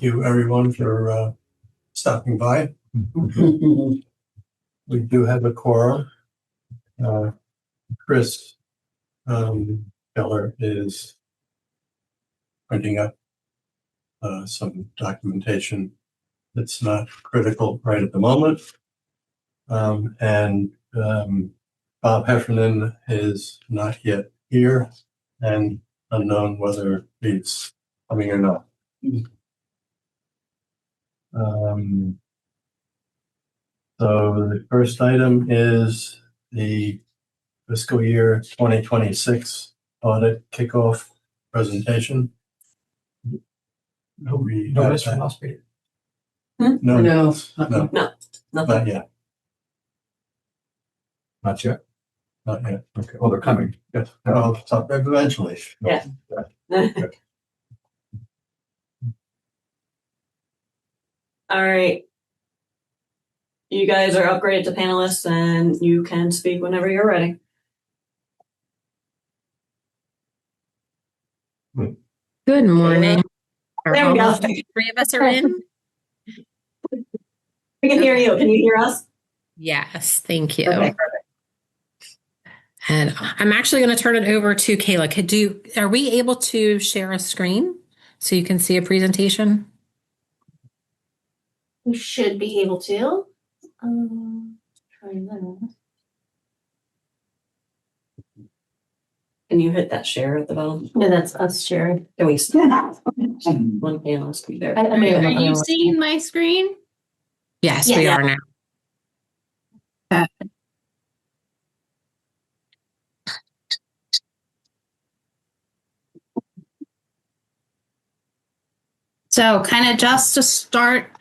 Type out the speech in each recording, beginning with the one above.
thank you everyone for stopping by. We do have a quorum. Chris Keller is printing up some documentation that's not critical right at the moment. And Bob Heffernan is not yet here and unknown whether he's coming or not. So the first item is the fiscal year 2026 audit kickoff presentation. No, Mr. Mosby. No, Nothing. not yet. Not yet. Not yet. Okay. Oh, they're coming. Yes. I'll talk eventually. Yeah. All right. You guys are upgraded to panelists and you can speak whenever you're ready. Good morning. There we go. Three of us are in. We can hear you. Can you hear us? Yes, thank you. Okay, And I'm actually going to turn it over to Kayla. Are we able to share a screen so you can see a presentation? We should be able to. Try that. Can you hit that share at the bottom? No, that's us sharing. Can we see one panelist be there? I mean, Are you seeing my screen? Yes, Yeah. we are now. So kind of just to start,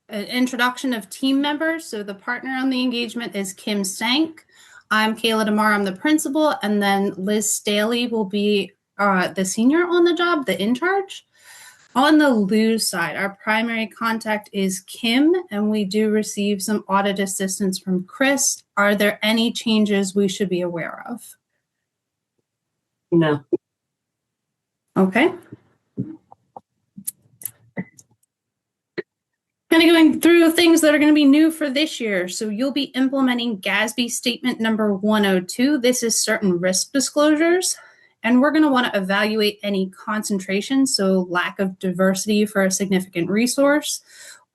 an introduction of team members. So the partner on the engagement is Kim Stank. I'm Kayla DeMar, I'm the principal, and then Liz Staley will be the senior on the job, the in charge. On the lose side, our primary contact is Kim, and we do receive some audit assistance from Chris. Are there any changes we should be aware of? No. Okay. Kind of going through things that are going to be new for this year. So you'll be implementing GASB statement number 102. This is certain risk disclosures. And we're going to want to evaluate any concentration, so lack of diversity for a significant resource,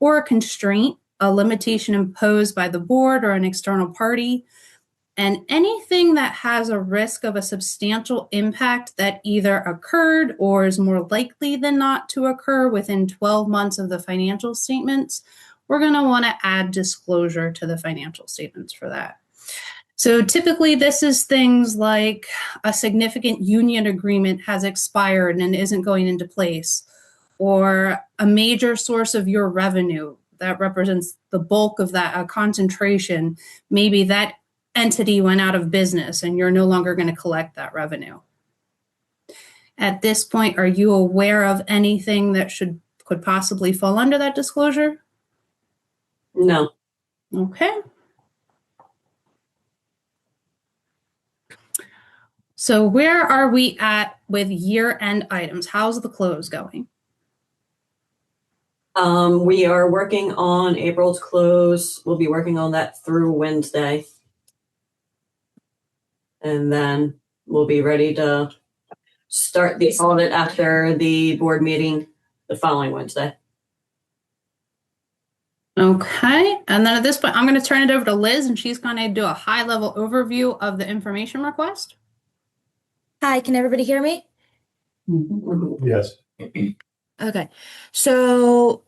or a constraint, a limitation imposed by the board or an external party, and anything that has a risk of a substantial impact that either occurred or is more likely than not to occur within 12 months of the financial statements. We're going to want to add disclosure to the financial statements for that. So typically this is things like a significant union agreement has expired and isn't going into place, or a major source of your revenue that represents the bulk of that concentration. Maybe that entity went out of business and you're no longer going to collect that revenue. At this point, are you aware of anything that could possibly fall under that disclosure? No. Okay. So where are we at with year-end items? How's the close going? We are working on April's close. We'll be working on that through Wednesday. And then we'll be ready to start the audit after the board meeting the following Wednesday. Okay. And then at this point, I'm going to turn it over to Liz, and she's going to do a high-level overview of the information request. Hi, can everybody hear me? Yes. Okay, so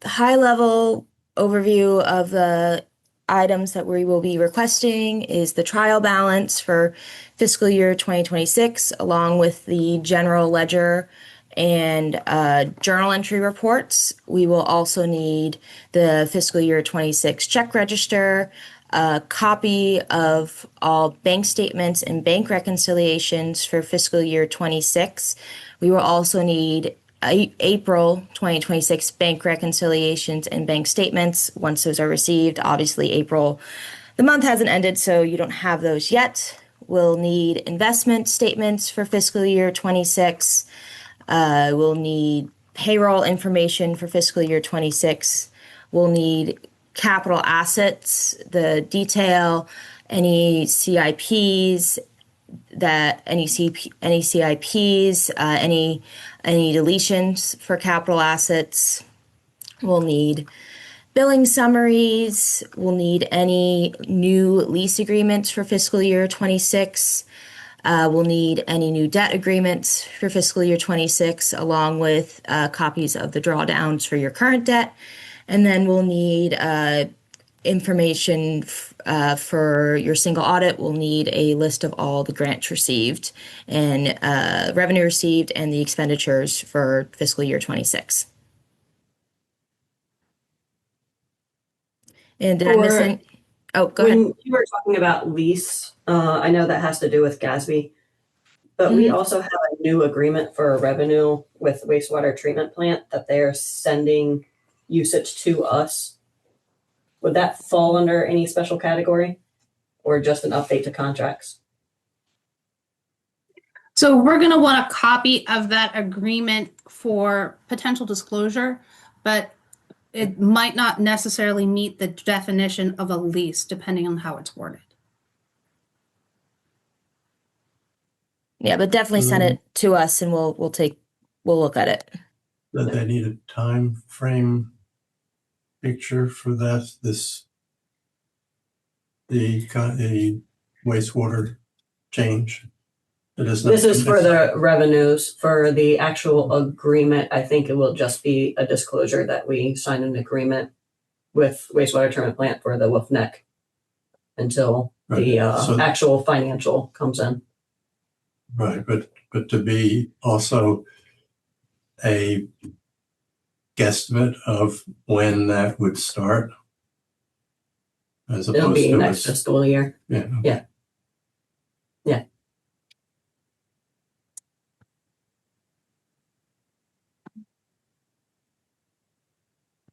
the high level overview of the items that we will be requesting is the trial balance for fiscal year 2026, along with the general ledger and journal entry reports. We will also need the fiscal year 26 check register, a copy of all bank statements and bank reconciliations for fiscal year 26. We will also need April 2026 bank reconciliations and bank statements once those are received. Obviously, April, the month hasn't ended, so you don't have those yet. We'll need investment statements for fiscal year 26. We'll need payroll information for fiscal year 26. We'll need capital assets, the detail, any CIPs, any CIPs, any deletions for capital assets. We'll need billing summaries. We'll need any new lease agreements for fiscal year 26. We'll need any new debt agreements for fiscal year 26, along with copies of the drawdowns for your current debt. And then we'll need information for your single audit. We'll need a list of all the grants received and revenue received and the expenditures for fiscal year 26. And did I miss any? Oh, go ahead. When you were talking about lease, I know that has to do with GASB, but we also have a new agreement for revenue with wastewater treatment plant that they're sending usage to us. Would that fall under any special category or just an update to contracts? So we're going to want a copy of that agreement for potential disclosure, but it might not necessarily meet the definition of a lease depending on how it's worded. Yeah, but definitely send it to us and we'll look at it. That they need a time frame picture for that, the wastewater change. This is for the revenues. For the actual agreement, I think it will just be a disclosure that we signed an agreement with wastewater treatment plant for the Wolf Neck until the actual financial comes in. Right, but to be also a guesstimate of when that would start, as It'll opposed be to next fiscal year. Yeah.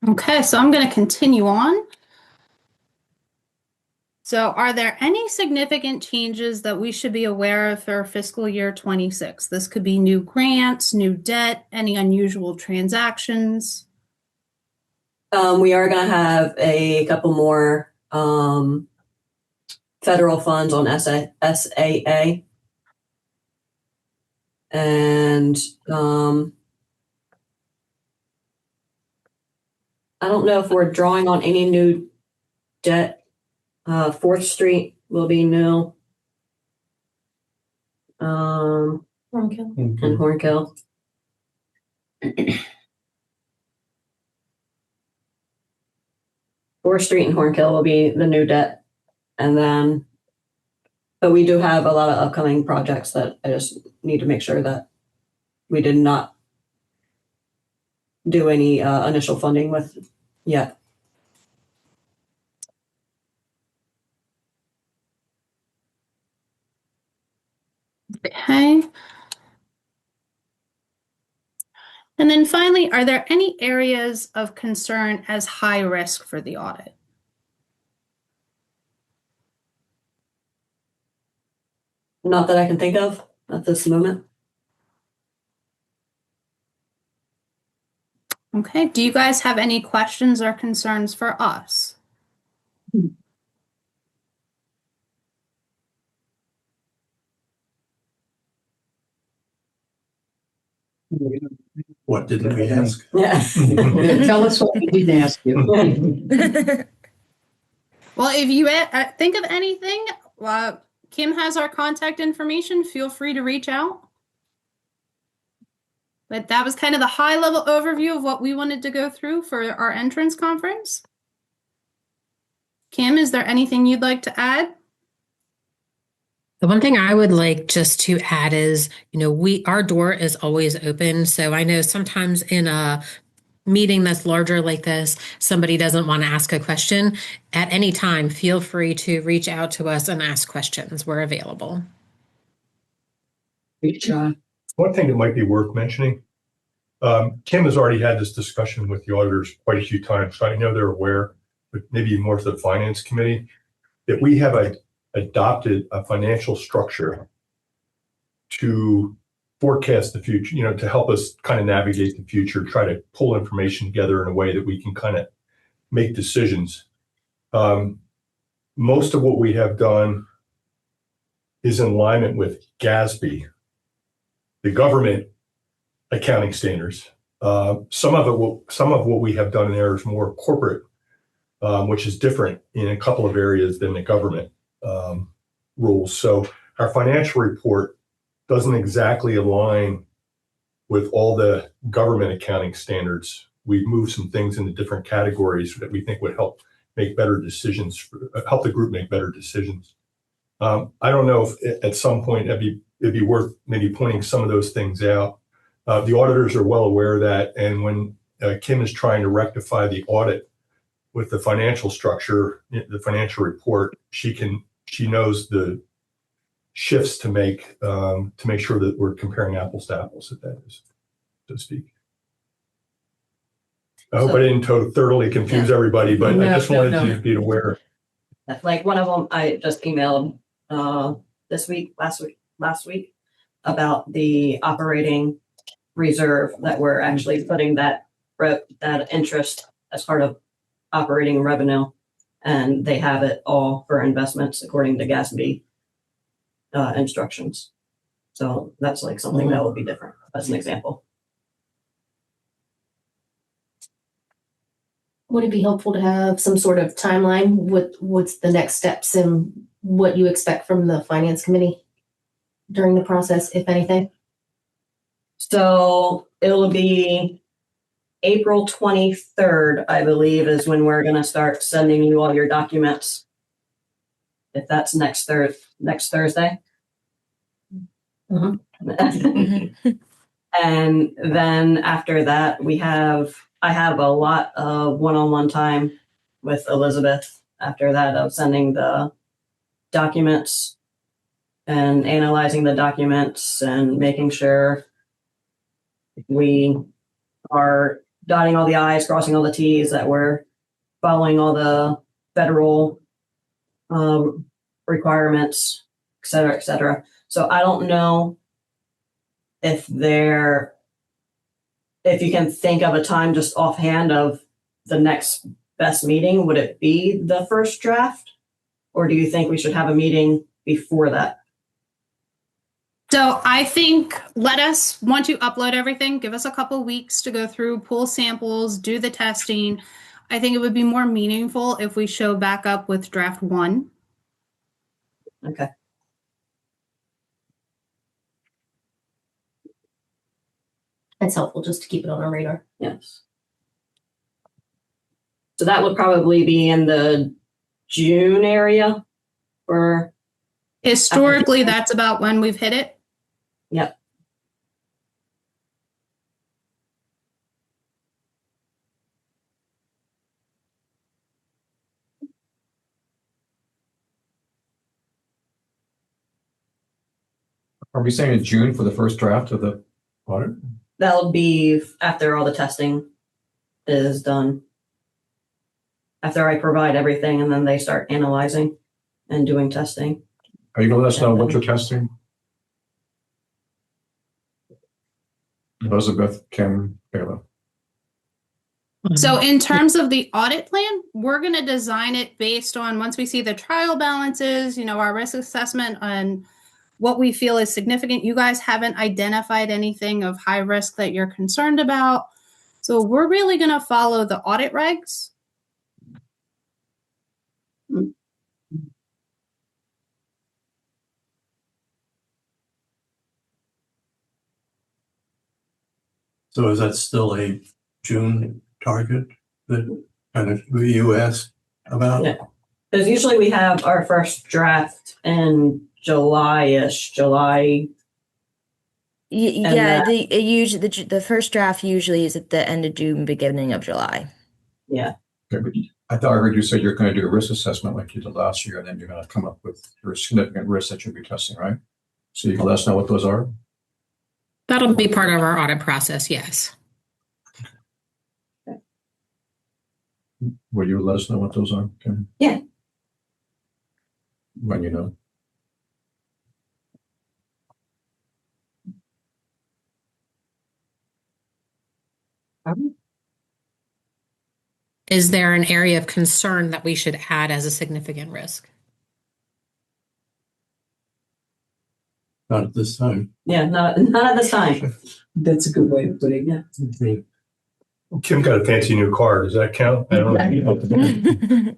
Okay, so I'm going to continue on. So are there any significant changes that we should be aware of for fiscal year 26? This could be new grants, new debt, any unusual transactions. We are going to have a couple more federal funds on SAA. And I don't know if we're drawing on any new debt. 4th Street will be new. And Hornkill. 4th Street and Hornkill will be the new debt. And then, but we do have a lot of upcoming projects that I just need to make sure that we did not do any initial funding with yet. Okay. And then finally, are there any areas of concern as high risk for the audit? Not that I can think of at this moment. Okay, do you guys have any questions or concerns for us? What didn't we ask? Yeah. Tell us what we didn't ask you. Well, if you think of anything, Kim has our contact information. Feel free to reach out. But that was kind of the high level overview of what we wanted to go through for our entrance conference. Kim, is there anything you'd like to add? The one thing I would like just to add is, our door is always open. So I know sometimes in a meeting that's larger like this, somebody doesn't want to ask a question. At any time, feel free to reach out to us and ask questions. We're available. One thing that might be worth mentioning, Kim has already had this discussion with the auditors quite a few times, so I know they're aware, but maybe more to the finance committee, that we have adopted a financial structure to forecast the future, to help us kind of navigate the future, try to pull information together in a way that we can kind of make decisions. Most of what we have done is in alignment with GASB, the government accounting standards. Some of what we have done in there is more corporate, which is different in a couple of areas than the government rules. So our financial report doesn't exactly align with all the government accounting standards. We've moved some things into different categories that we think would help make better decisions, help the group make better decisions. I don't know if at some point it'd be worth maybe pointing some of those things out. The auditors are well aware of that, and when Kim is trying to rectify the audit with the financial structure, the financial report, she knows the shifts to make sure that we're comparing apples to apples, if that is, so to speak. I hope I didn't thoroughly confuse everybody, but I just wanted to be aware. Like one of them, I just emailed last week about the operating reserve that we're actually putting that interest as part of operating revenue, and they have it all for investments according to GASB instructions. So that's like something that would be different. That's an example. Would it be helpful to have some sort of timeline with what's the next steps and what you expect from the finance committee during the process, if anything? So it'll be April 23rd, I believe, is when we're going to start sending you all your documents. If that's next Thursday. Mm-hmm. And then after that, I have a lot of one-on-one time with Elizabeth after that of sending the documents and analyzing the documents and making sure we are dotting all the I's, crossing all the T's, that we're following all the federal requirements, et cetera, et cetera. So I don't know if you can think of a time just offhand of the next best meeting. Would it be the first draft? Or do you think we should have a meeting before that? So I think once you upload everything, give us a couple weeks to go through, pull samples, do the testing. I think it would be more meaningful if we show back up with draft 1. Okay. That's helpful just to keep it on our radar. Yes. So that would probably be in the June area for. Historically, that's about when we've hit it. Yep. Are we saying in June for the first draft of the audit? That'll be after all the testing is done. After I provide everything and then they start analyzing and doing testing. Are you going to let us know what you're testing? Elizabeth, Kim, Kayla. So in terms of the audit plan, we're going to design it based on, once we see the trial balances, our risk assessment and what we feel is significant. You guys haven't identified anything of high risk that you're concerned about. So we're really going to follow the audit regs. So is that still a June target that kind of you asked about? Yeah. Because usually we have our first draft in July-ish, July. Yeah, the first draft usually is at the end of June, beginning of July. Yeah. Okay, but I thought I heard you say you're going to do a risk assessment like you did last year, and then you're going to come up with your significant risks that you'll be testing, right? So you can let us know what those are? That'll be part of our audit process, yes. Will you let us know what those are, Kim? Yeah. When you know. Is there an area of concern that we should add as a significant risk? Not at this time. Yeah, not at this time. That's a good way of putting it. Kim got a fancy new car. Does that count? I don't know.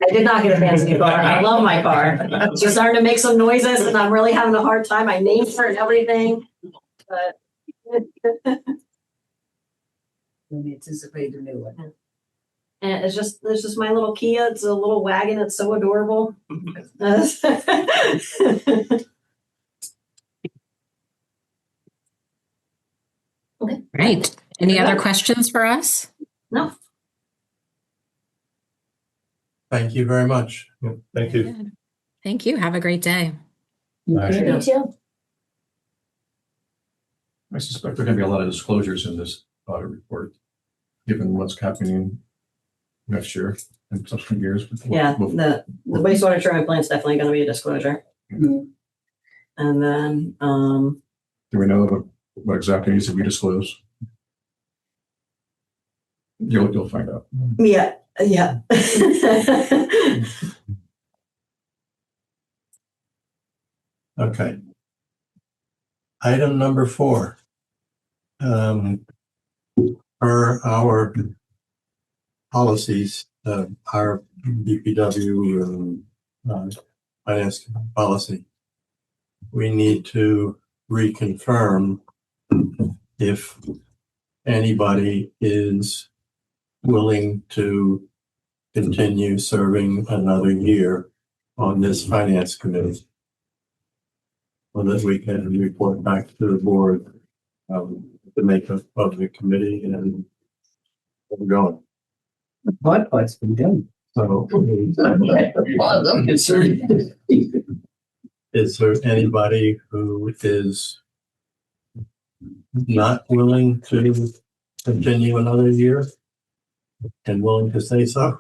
I did not get a fancy car. I love my car. She's starting to make some noises and I'm really having a hard time. I named her and everything. But We anticipate a new one. and it's just my little Kia. It's a little wagon. It's so adorable. Right. Any other questions for us? No. Thank you very much. Thank you. Thank you. Have a great day. Okay. Me too. I suspect there are going to be a lot of disclosures in this audit report, given what's happening next year and subsequent years. Yeah, the wastewater treatment plant's definitely going to be a disclosure. Mhm. And then, Do we know what exactly needs to be disclosed? You'll find out. yeah. Okay. Item number 4. Per our policies, our DPW finance policy, we need to reconfirm if anybody is willing to continue serving another year on this finance committee, so that we can report back to the board the makeup of the committee and where we're going. The hard part's been done. So I'm concerned. is there anybody who is not willing to continue another year and willing to say so?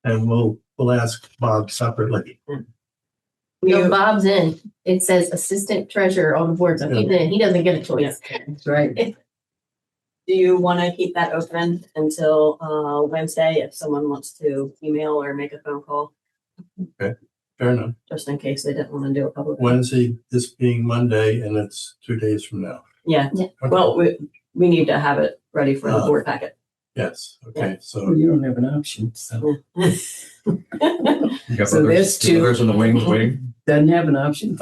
And we'll ask Bob separately. No, Bob's in. It says assistant treasurer on the board, so he's in. He doesn't get a choice. That's right. Do you want to keep that open until Wednesday if someone wants to email or make a phone call, Fair enough. just in case they didn't want to do a public? Wednesday, this being Monday, and it's 2 days from now. Yeah. Yeah. Okay. Well, we need to have it ready for the board packet. Yes, okay, so Well, you don't have an option, so. You got So there's two. others in the wings waiting. Doesn't have an option.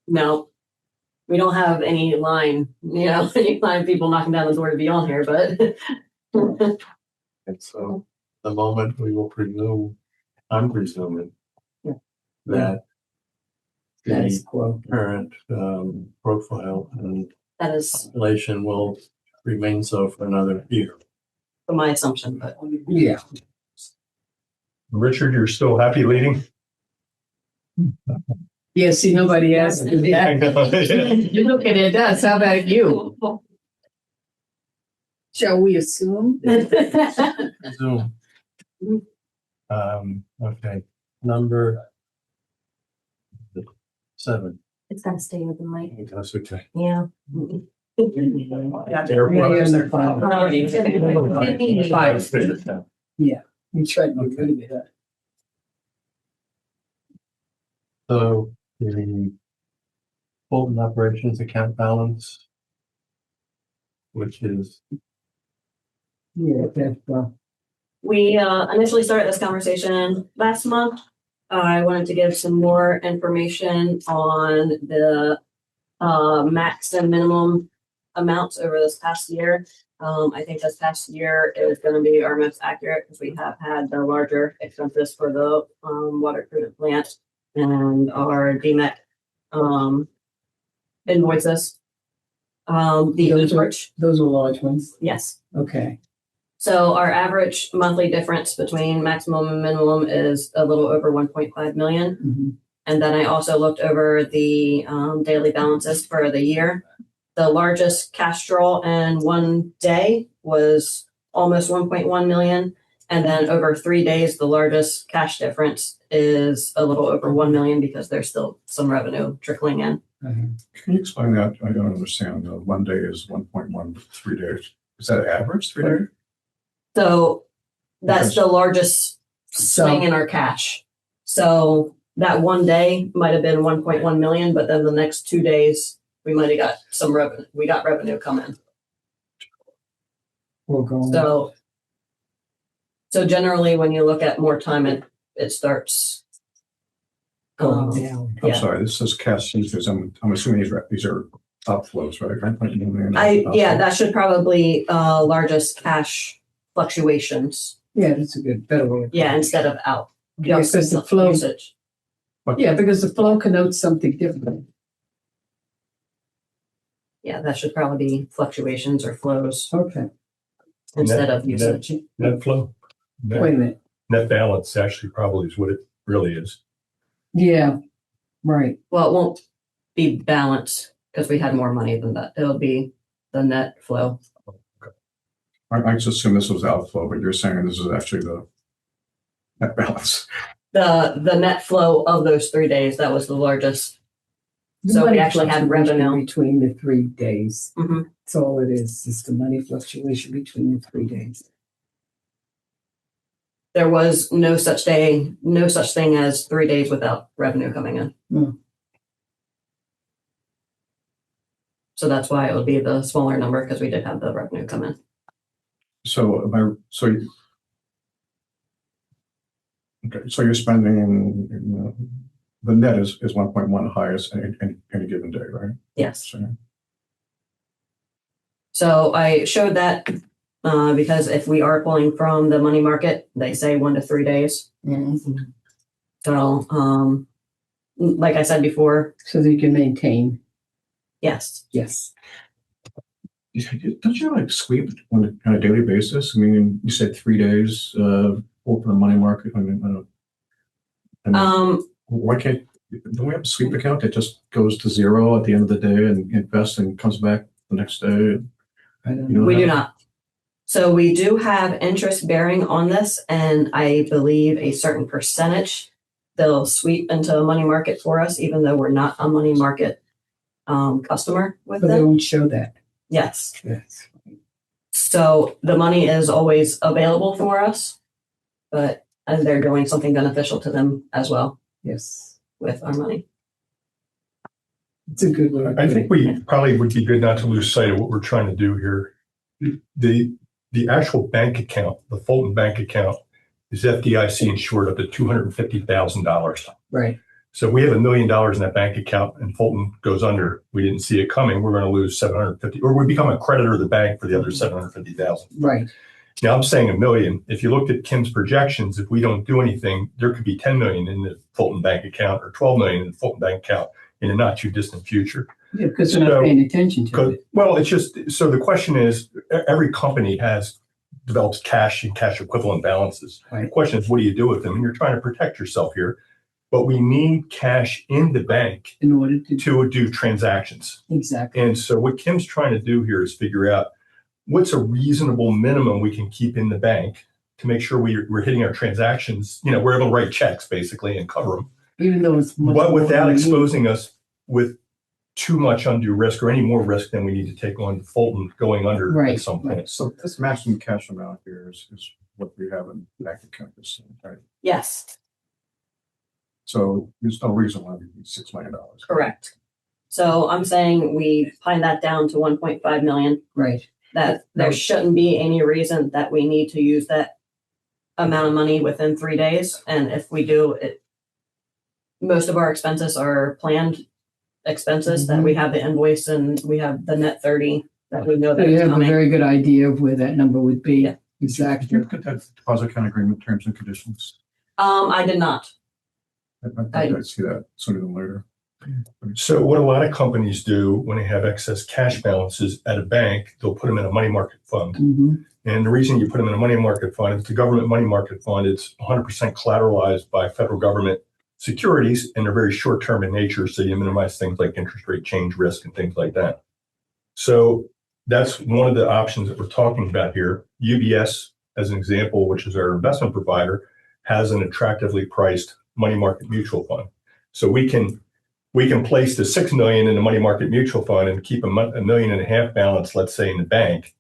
No. We don't have any line, any line people knocking down the door to be on here, but and so the moment we will presume, I'm presuming Yeah. that That the is quote. current profile and that is relation will remain so for another year. my assumption, but Yeah. Richard, you're still happy leading? Yeah, see, nobody asked you that. You look at it, does. How about you? Shall we assume? Zoom. Okay, number 7. It's gotta stay open, Mike. That's okay. Yeah. Yeah, you tried to get rid of it. So the Fulton operations account balance, which is Yeah, that's, we initially started this conversation last month. I wanted to give some more information on the max and minimum amounts over this past year. I think this past year is going to be our most accurate because we have had the larger expenses for the water treatment plant and our DMEC invoices. The overage, those are large ones. yes. Okay. So our average monthly difference between maximum and minimum is a little over 1.5 million. Mhm. And then I also looked over the daily balances for the year. The largest cash draw in one day was almost 1.1 million. And then over 3 days, the largest cash difference is a little over 1 million because there's still some revenue trickling in Can you explain that? I don't understand. One day is 1.1, 3 days. Is that average 3 days? So that's the largest swing in our cash. So that one day might have been 1.1 million, but then the next 2 days we might have got some revenue. We got revenue coming. So generally, when you look at more time, it starts Going down. I'm Yeah. sorry, this says cash seizures. I'm assuming these are outflows, right? that should probably largest cash fluctuations. Yeah, that's a good, better way. Yeah, instead of out. Yeah, because the flow, Usage. yeah, because the flow connotes something different. Yeah, that should probably be fluctuations or flows Okay, instead of usage. Net flow, wait a minute. net balance actually probably is what it really is. Yeah, right. Well, it won't be balanced because we had more money than that. It'll be the net flow. I just assume this was outflow, but you're saying this is actually the net balance. The net flow of those 3 days, that was the largest. The So we money actually had fluctuation revenue. between the 3 days. Mhm. That's all it is the money fluctuation between the 3 days. There was no such thing as 3 days without revenue coming in. Hmm. So that's why it would be the smaller number because we did have the revenue come in. So so you're spending, the net is 1.1 highest any given day, right? Yes. So I showed that because if we are pulling from the money market, they say 1 to 3 days. So like I said before, So that you can maintain, yes. yes. Don't you like sweep on a daily basis? I mean, you said 3 days open the money market. I mean, why can't, don't we have a sweep account that just goes to zero at the end of the day and invests and comes back the next day? I don't You know. know We that? do not. So we do have interest bearing on this, and I believe a certain percentage they'll sweep into a money market for us, even though we're not a money market customer with But they them. won't show that. Yes. Yes. So the money is always available for us, but they're doing something beneficial to them as well Yes. with our money. It's a good way. I think we probably would be good not to lose sight of what we're trying to do here. The actual bank account, the Fulton bank account, is FDIC insured up to $250,000. Right. So if we have $1 million in that bank account and Fulton goes under, we didn't see it coming, we're going to lose 750, or we become a creditor of the bank for the other 750,000. Right. Now I'm saying $1 million. If you looked at Kim's projections, if we don't do anything, there could be 10 million in the Fulton bank account or 12 million in the Fulton bank account in a not too distant future. Yeah, because they're So- not paying attention to it. Well, it's just, so the question is, every company develops cash and cash equivalent balances. Right. The question is, what do you do with them? And you're trying to protect yourself here, but we need cash in the bank In order to to do transactions. exactly. And so what Kim's trying to do here is figure out what's a reasonable minimum we can keep in the bank to make sure we're hitting our transactions. You know, we're able to write checks basically and cover them, Even though it's much but more without than you- exposing us with too much undue risk or any more risk than we need to take on Fulton going under Right, at some right. point. So this maximum cash amount here is what we have in the bank account, right? Yes, So there's no reason why we need $6 million. correct. So I'm saying we find that down to 1.5 million. Right. That there shouldn't be any reason that we need to use that amount of money within 3 days. And if we do it, most of our expenses are planned expenses that we have the invoice and we have the net 30 that we know So that you it's have a coming. very good idea of where that number would be. Yeah. Did Exactly. you look at that deposit account agreement terms and conditions? I did not. I'd see that sooner than later. So what a lot of companies do when they have excess cash balances at a bank, they'll put them in a money market fund. Mhm. And the reason you put them in a money market fund, if it's a government money market fund, it's 100% collateralized by federal government securities, and they're very short-term in nature, so you minimize things like interest rate change risk and things like that. So that's one of the options that we're talking about here. UBS, as an example, which is our investment provider, has an attractively priced money market mutual fund. So we can we can place the 6 million in the money market mutual fund and keep $1.5 million balance, let's say, in the bank.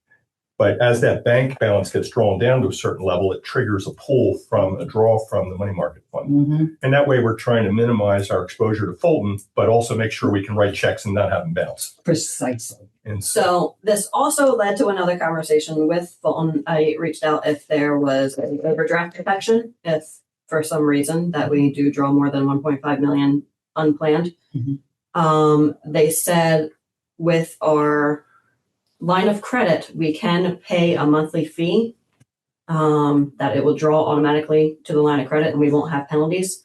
But as that bank balance gets drawn down to a certain level, it triggers a draw from the money market fund. Mm-hmm. And that way we're trying to minimize our exposure to Fulton, but also make sure we can write checks and not have them bounce. Precisely. And So this also led to another conversation with Fulton. I reached out if there was an overdraft protection, if for some reason that we do draw more than 1.5 million unplanned. They said with our line of credit, we can pay a monthly fee, that it will draw automatically to the line of credit and we won't have penalties.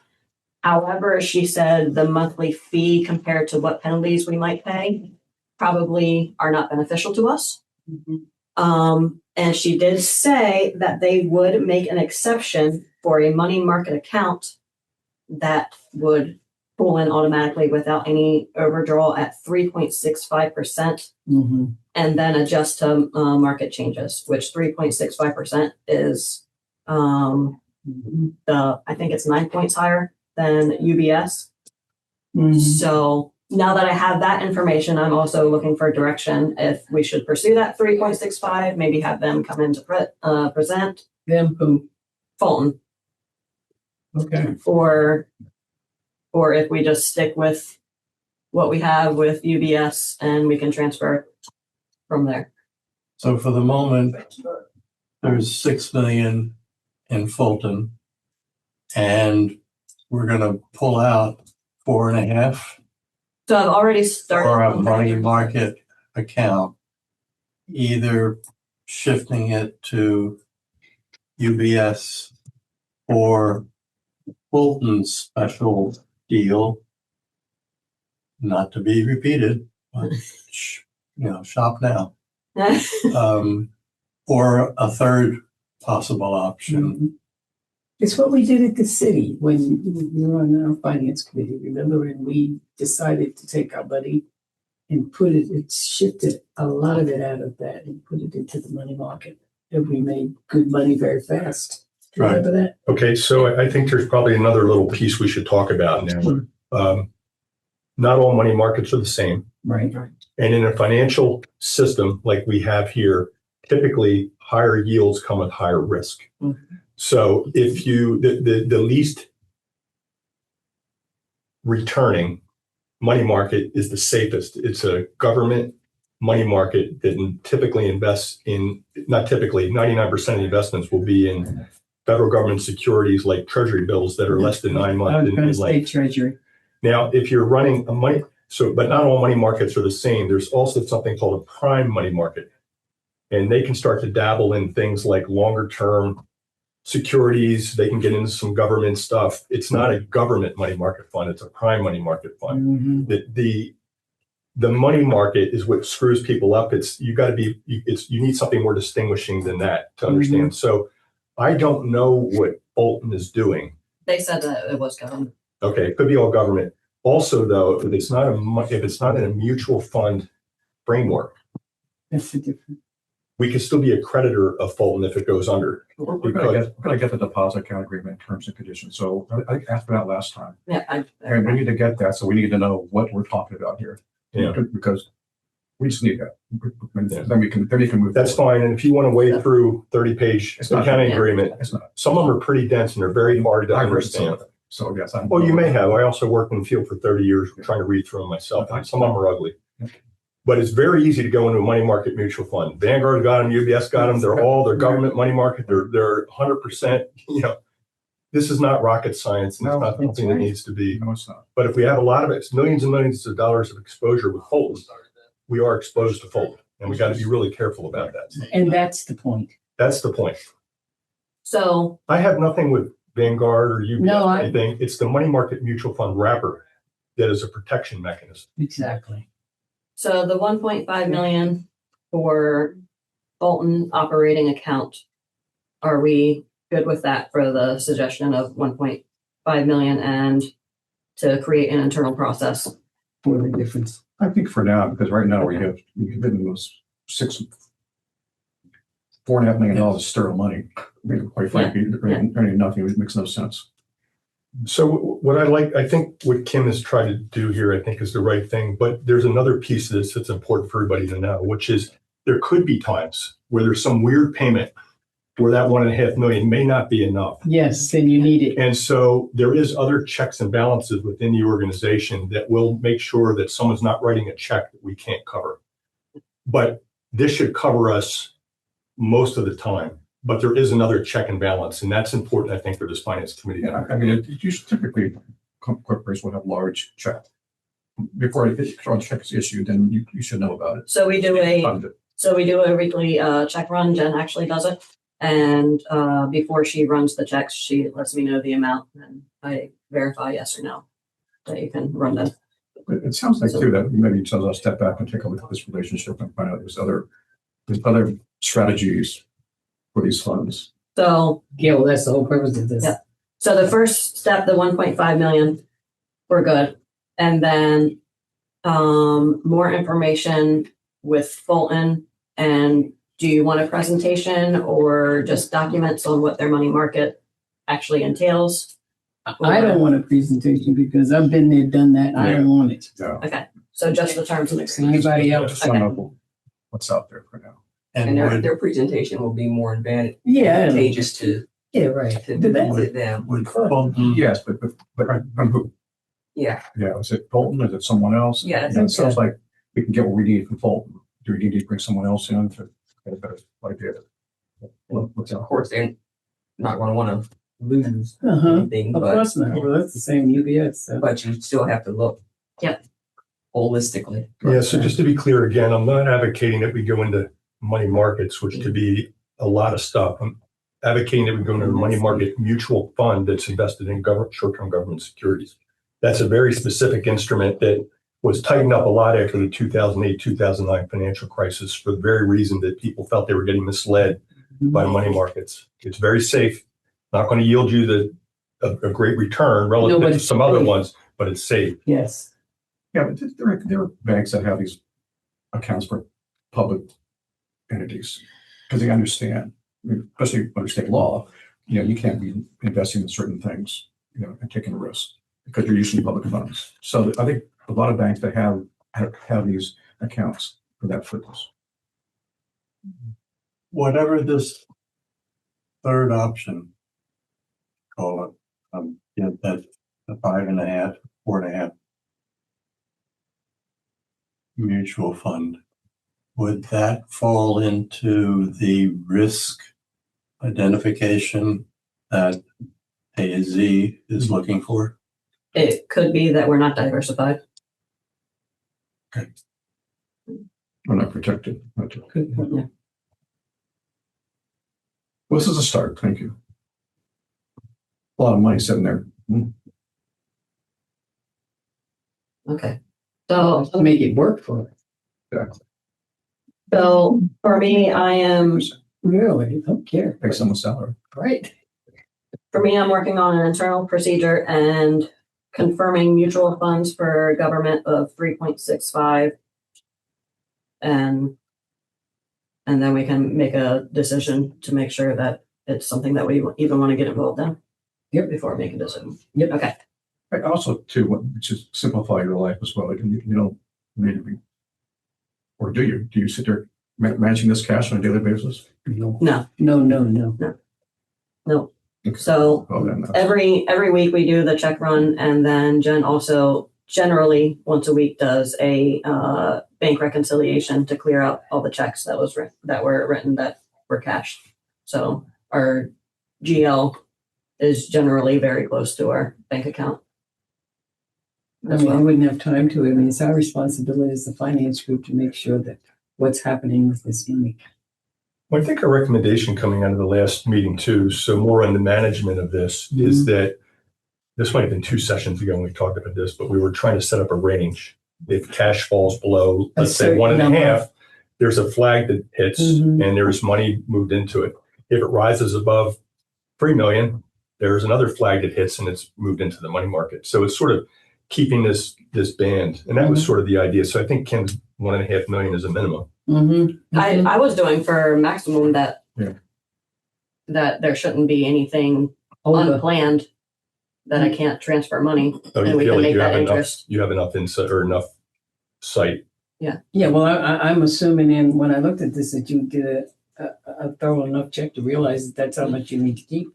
However, she said the monthly fee compared to what penalties we might pay probably are not beneficial to us. And she did say that they would make an exception for a money market account that would pull in automatically without any overdraw at 3.65%, and then adjust to market changes, which 3.65% is I think it's 9 points higher than UBS. So now that I have that information, I'm also looking for direction if we should pursue that 3.65, maybe have them come in to present. Them who? Fulton. Okay. Or if we just stick with what we have with UBS and we can transfer from there. So for the moment, there's 6 million in Fulton, and we're gonna pull out 4.5 So I've already started. for a money market account, either shifting it to UBS or Fulton's special deal, not to be repeated, but shop now. Or a third possible option. It's what we did at the city when you were on our finance committee. Remember when we decided to take our money and shifted a lot of it out of that and put it into the money market. And we made good money very fast. Do you remember that? Okay, so I think there's probably another little piece we should talk about now. Not all money markets are the same. Right. And in a financial system like we have here, typically higher yields come with higher risk. So if the least returning money market is the safest. It's a government money market that typically invests in, not typically, 99% of the investments will be in federal government securities like treasury bills that are less than 9 months in length. State treasury. Now, if you're running a money, but not all money markets are the same. There's also something called a prime money market. And they can start to dabble in things like longer term securities. They can get into some government stuff. It's not a government money market fund. It's a prime money market fund. The money market is what screws people up. You need something more distinguishing than that to understand. So I don't know what Fulton is doing. They said that it was government. Okay, it could be all government. Also, though, if it's not in a mutual fund framework, That's the difference. we can still be a creditor of Fulton if it goes under. We're gonna get the deposit account agreement terms and conditions. So I asked for that last time. Yeah, And we need to get that, so we need to know what we're talking about here. Yeah. Because we just need that. And then we can move. That's forward. fine. And if you want to wade through 30-page It's not- accounting yeah. agreement, It's not. some of them are pretty dense and they're very hard to I've read some understand. of them. So yes. Well, you may have. I also worked in the field for 30 years trying to read through them myself. Some of them are ugly. But it's very easy to go into a money market mutual fund. Vanguard got them, UBS got them. They're government money market. They're 100%. This is not rocket science, and it's not something that needs to be. No, it's not. But if we have a lot of it, it's millions and millions of dollars of exposure with Fulton, we are exposed to Fulton, and we got to be really careful about that. And that's the point. That's the point. So I have nothing with Vanguard or UBS No, or anything. It's the money market mutual fund wrapper that is a protection mechanism. Exactly. So the 1.5 million for Fulton operating account, are we good with that for the suggestion of 1.5 million and to create an internal process? For the difference. I think for now, because right now we have those $4.5 million sterling money. I mean, quite frankly, earning nothing, it makes no sense. So what I think what Kim has tried to do here, I think is the right thing, but there's another piece of this that's important for everybody to know, which is there could be times where there's some weird payment where that 1.5 million may not be enough. Yes, then you need it. And so there is other checks and balances within the organization that will make sure that someone's not writing a check that we can't cover. But this should cover us most of the time. But there is another check and balance, and that's important, I think, for this finance committee. Yeah, I mean, it usually typically corporations will have large check. Before a check is issued, then you should know about it. So we do Fund it. a weekly check run. Jen actually does it. And before she runs the checks, she lets me know the amount and I verify yes or no that you can run them. But it sounds like too that maybe you tell us step back and take a look at this relationship and find out there's other strategies for these funds. So Yeah, well, that's the whole purpose of this. Yeah. So the first step, the 1.5 million, we're good. And then more information with Fulton. And do you want a presentation or just documents on what their money market actually entails? I don't want a presentation because I've been there, done that. I don't want it. Yeah. Okay, so just the terms and agreements. Anybody I else? just want to know what's out there for now. And their presentation will be more Yeah. advantageous to Yeah, right. them. would Fulton, Yes, but from who? Yeah. Yeah, is it Fulton? Is it someone else? Yeah, I It think sounds like we can get what we need from Fulton. Do we need to bring someone else in to get a better idea? What's Of out? course, they're not going to want to lose Uh-huh. anything, Of but course not. Well, that's the same UBS. So. you still have to look. Yep. Holistically. Yeah, so just to be clear again, I'm not advocating that we go into money markets, which could be a lot of stuff. I'm advocating that we go into a money market mutual fund that's invested in short-term government securities. That's a very specific instrument that was tightened up a lot after the 2008, 2009 financial crisis for the very reason that people felt they were getting misled by money markets. It's very safe, not going to yield you a great return relative No, but to it's some other safe. ones, but it's safe. Yes. Yeah, but there are banks that have these accounts for public entities because they understand, especially under state law, you can't be investing in certain things, and taking a risk because you're using public funds. So I think a lot of banks that have these accounts for that purpose. whatever this third option, call it, that the 5.5, 4.5 mutual fund, would that fall into the risk identification that AZ is looking for? It could be that we're not diversified. We're not protected. Yeah. Well, this is a start. Thank you. A lot of money sitting there. Okay. So To make it work for us. So for me, I'm Really? Don't care. Pay someone's salary. Right. I'm working on an internal procedure and confirming mutual funds for government of 3.65. And then we can make a decision to make sure that it's something that we even want to get involved in. Yep. Before we make a decision. Yep. Okay. Right, also, too, just simplify your life as well. Like, you don't need to be, or do you? Do you sit there managing this cash on a daily basis? No. No. No. Okay. So Well, then that's- every week we do the check run, and then Jen also generally once a week does a bank reconciliation to clear out all the checks that were written that were cashed. So our GL is generally very close to our bank account. I mean, I wouldn't have time to. I mean, it's our responsibility as the finance group to make sure that what's happening with this money. Well, I think a recommendation coming out of the last meeting too, so more on the management of this, is that this might have been 2 sessions ago when we talked about this, but we were trying to set up a range. If cash falls below, A let's say certain 1.5, there's a flag that hits Mhm. and there's money moved into it. If it rises above 3 million, there's another flag that hits and it's moved into the money market. So it's sort of keeping this band. And that was sort of the idea. So I think Kim's 1.5 million is a minimum. Mm-hmm. I was doing for maximum that Yeah. that there shouldn't be anything unplanned that I can't transfer money. So And you we feel can like make you that have enough, interest. you have enough insight or enough sight. Yeah, well, I'm assuming in, when I looked at this, that you did a thorough enough check to realize that that's how much you need to keep.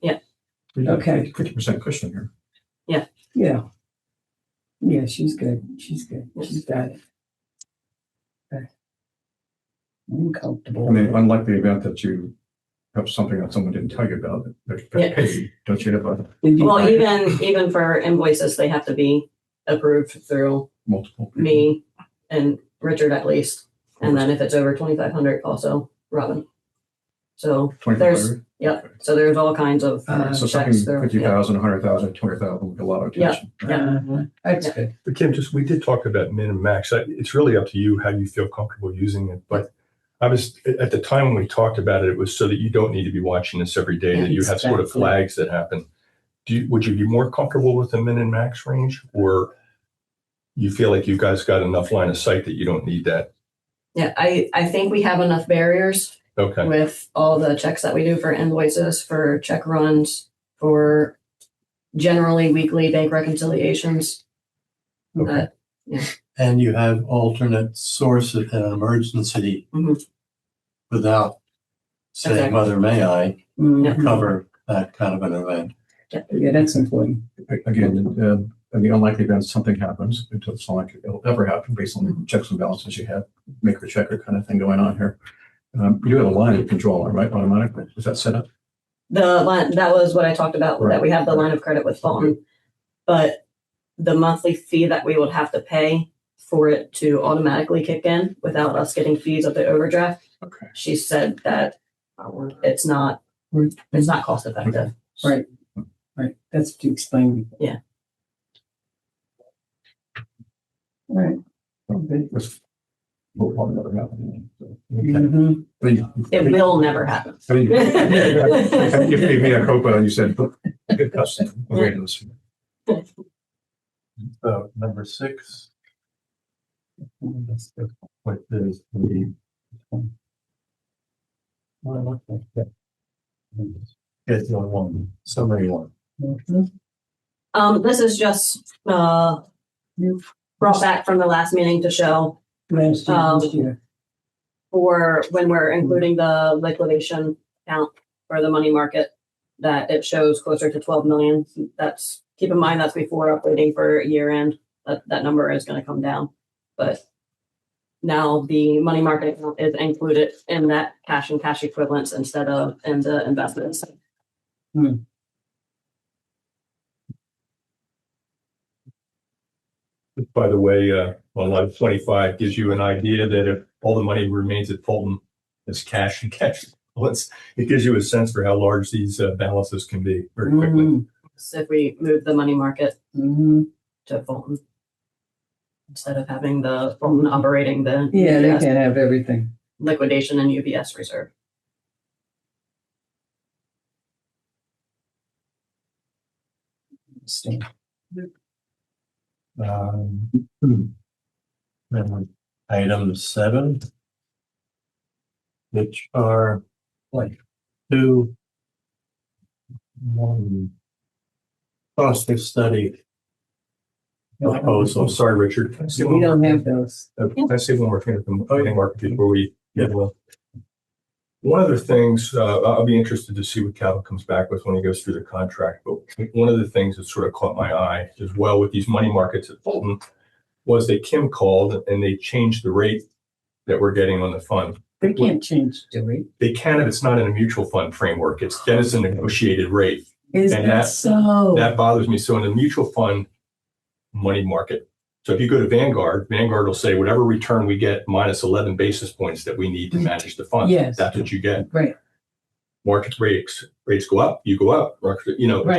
Okay. 50% cushion here. Yeah. Yeah, she's good. She's good. She's got it. Okay. I'm comfortable. I mean, unlike the event that you have something that someone didn't tell you about, that Yeah. paid, don't you have a Well, even for invoices, they have to be approved through multiple? people? me and Richard at least. And then if it's over 2,500, also Robin. So there's, 2,500? yep. So there's all kinds of So checks something through. 50,000, 100,000, 200,000 with a lot of attention. That's good. But Kim, we did talk about min and max. It's really up to you how you feel comfortable using it. But I was, at the time when we talked about it, it was so that you don't need to be watching this every day, that you have sort of Exactly. flags that happen. Would you be more comfortable with the min and max range, or you feel like you guys got enough line of sight that you don't need that? Yeah, I think we have enough barriers Okay. with all the checks that we do for invoices, for check runs, for generally weekly bank reconciliations. Okay. And you have alternate source in an emergency Mhm. without saying, Exactly. Mother, may I Mhm. cover that kind of an event? Yeah, that's important. Again, in the unlikely event something happens, it doesn't sound like it'll ever happen based on the checks and balances you have, maker checker kind of thing going on here. You do have a line you can draw on, right, automatically? Is that set up? The line, that was what I talked about, Right. that we have the line of credit with Fulton. But the monthly fee that we would have to pay for it to automatically kick in without us getting fees of the overdraft, Okay. she said that it's not cost effective. Right. Right. That's what you explained. Yeah. All right. This will probably never happen. So, Mhm. I mean, It will never happen. I mean, if you gave me a COPA and you said, good custom, I'm ready to listen. So number 6. What is the? Schedule 1, summary 1. Mhm. This is just brought back from the last meeting to show Last year. for when we're including the liquidation count for the money market, that it shows closer to 12 million. That's, keep in mind, that's before updating for year end. That number is going to come down. But now the money market account is included in that cash and cash equivalents instead of in the investments. By the way, on line 25 gives you an idea that if all the money remains at Fulton as cash and cash equivalents, it gives you a sense for how large these balances can be very quickly. Mhm. So if we move the money market Mhm. to Fulton instead of having the Fulton operating the Yeah, they UBS can't have everything. liquidation and UBS reserve. Then item 7, which are like 2 cost of study I'm proposals. sorry, Richard. Can I say We one more don't thing? have those. Can I say one more thing at the money market before we get well? One of the things, I'll be interested to see what Cal comes back with when he goes through the contract, but one of the things that sort of caught my eye as well with these money markets at Fulton was that Kim called and they changed the rate that we're getting on the fund. They can't change the rate. They can if it's not in a mutual fund framework. Then it's a negotiated rate. Is And that that- so? That bothers me. So in the mutual fund money market, so if you go to Vanguard will say whatever return we get minus 11 basis points that we need to manage the fund. Yes. That's what you get. Right. Market rates go up, you go up. Right.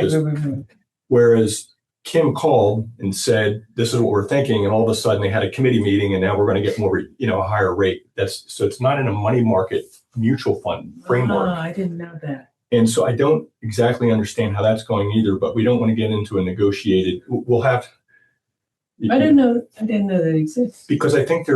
Just- Right. whereas Kim called and said, this is what we're thinking. And all of a sudden they had a committee meeting and now we're going to get more, a higher rate. So it's not in a money market mutual fund framework. I didn't know that. And so I don't exactly understand how that's going either, but we don't want to get into a negotiated, we'll have. I didn't know that exists. Because I think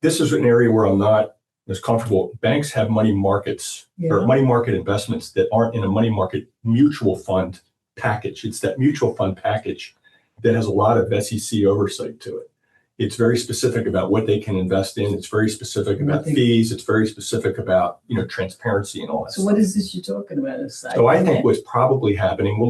this is an area where I'm not as comfortable. Banks have money markets or Yeah. money market investments that aren't in a money market mutual fund package. It's that mutual fund package that has a lot of SEC oversight to it. It's very specific about what they can invest in. It's very specific about fees. It's very specific about, transparency and all that So stuff. what is this you're talking about? So I think what's probably happening, we'll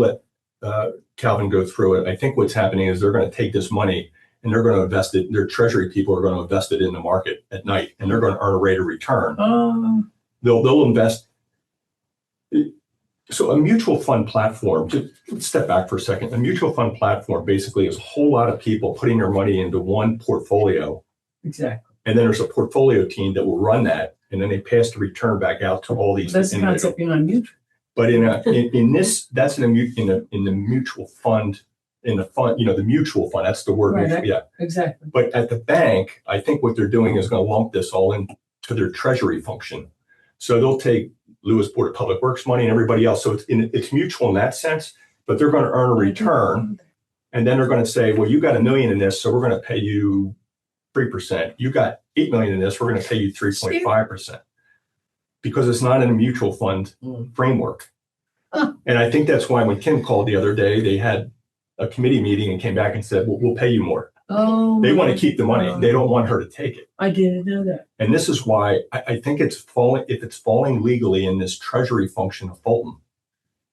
let Calvin go through it. I think what's happening is they're going to take this money and they're going to invest it. Their treasury people are going to invest it in the market at night, and they're going to earn a rate of return. They'll invest. So a mutual fund platform, just step back for a second. A mutual fund platform basically is a whole lot of people putting their money into one portfolio. Exactly. And then there's a portfolio team that will run that, and then they pass the return back out to all these. That's the concept behind mutual. But in this, that's in the mutual fund, in the fund, the mutual fund. That's the word. Right, Yeah, exactly. But at the bank, I think what they're doing is going to lump this all into their treasury function. So they'll take Lewis Board of Public Works money and everybody else. So it's mutual in that sense, but they're going to earn a return. And then they're going to say, well, you got $1 million in this, so we're going to pay you 3%. You got $8 million in this, we're going to pay you 3.5%. Because it's not in a mutual fund framework. And I think that's why when Kim called the other day, they had a committee meeting and came back and said, well, we'll pay you more. Oh, They want to keep the money. They don't want her to take it. I didn't know that. And this is why I think it's falling, if it's falling legally in this treasury function of Fulton,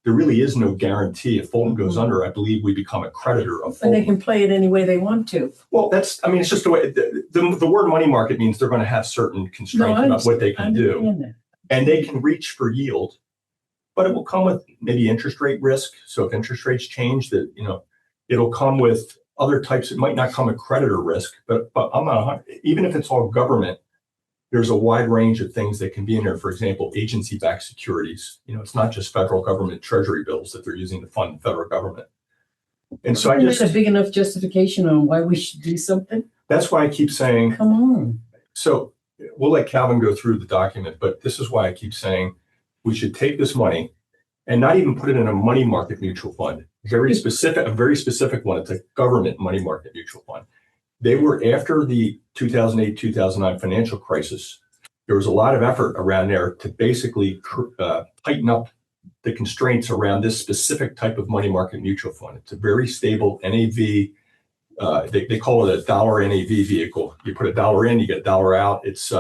there really is no guarantee. If Fulton goes under, I believe we become a creditor of And they Fulton. can play it any way they want to. Well, it's just the way, the word money market means they're going to have certain constraints about what they can do. understand that. And they can reach for yield, but it will come with maybe interest rate risk. So if interest rates change, that it'll come with other types. It might not come with creditor risk, but I'm not, even if it's all government, there's a wide range of things that can be in there. For example, agency-backed securities. It's not just federal government treasury bills that they're using to fund the federal government. And so Isn't that a big enough justification on why we should do something? that's why I keep saying, Come on. so we'll let Calvin go through the document, but this is why I keep saying we should take this money and not even put it in a money market mutual fund. A very specific one. It's a government money market mutual fund. They were after the 2008, 2009 financial crisis. There was a lot of effort around there to basically tighten up the constraints around this specific type of money market mutual fund. It's a very stable NAV. They call it a dollar NAV vehicle. You put $1 in, you get $1 out. It's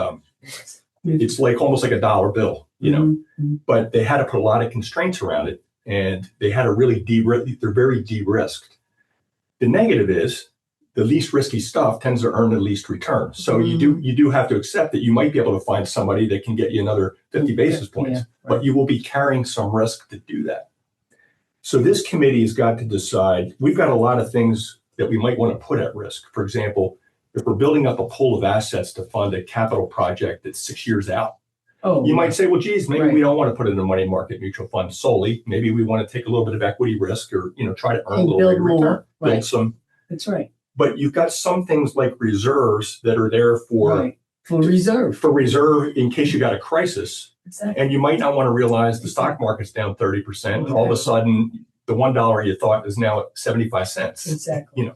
like almost like a dollar bill, Mm-hmm. But they had to put a lot of constraints around it, and they had to really they're very de-risked. The negative is the least risky stuff tends to earn the least return. So you do have to accept that you might be able to find somebody that can get you another 50 basis points, but you will be carrying some risk to do that. So this committee has got to decide. We've got a lot of things that we might want to put at risk. For example, if we're building up a pool of assets to fund a capital project that's 6 years out, you might say, well, geez, maybe we don't want to put it in a money market mutual fund solely. Maybe we want to take a little bit of equity risk, or try to earn a little rate of return. Build some. That's right. But you've got some things like reserves that are there for reserve in case you got a crisis. Exactly. And you might not want to realize the stock market's down 30%. And all of a sudden, the $1 you thought is now at 75 cents. Exactly.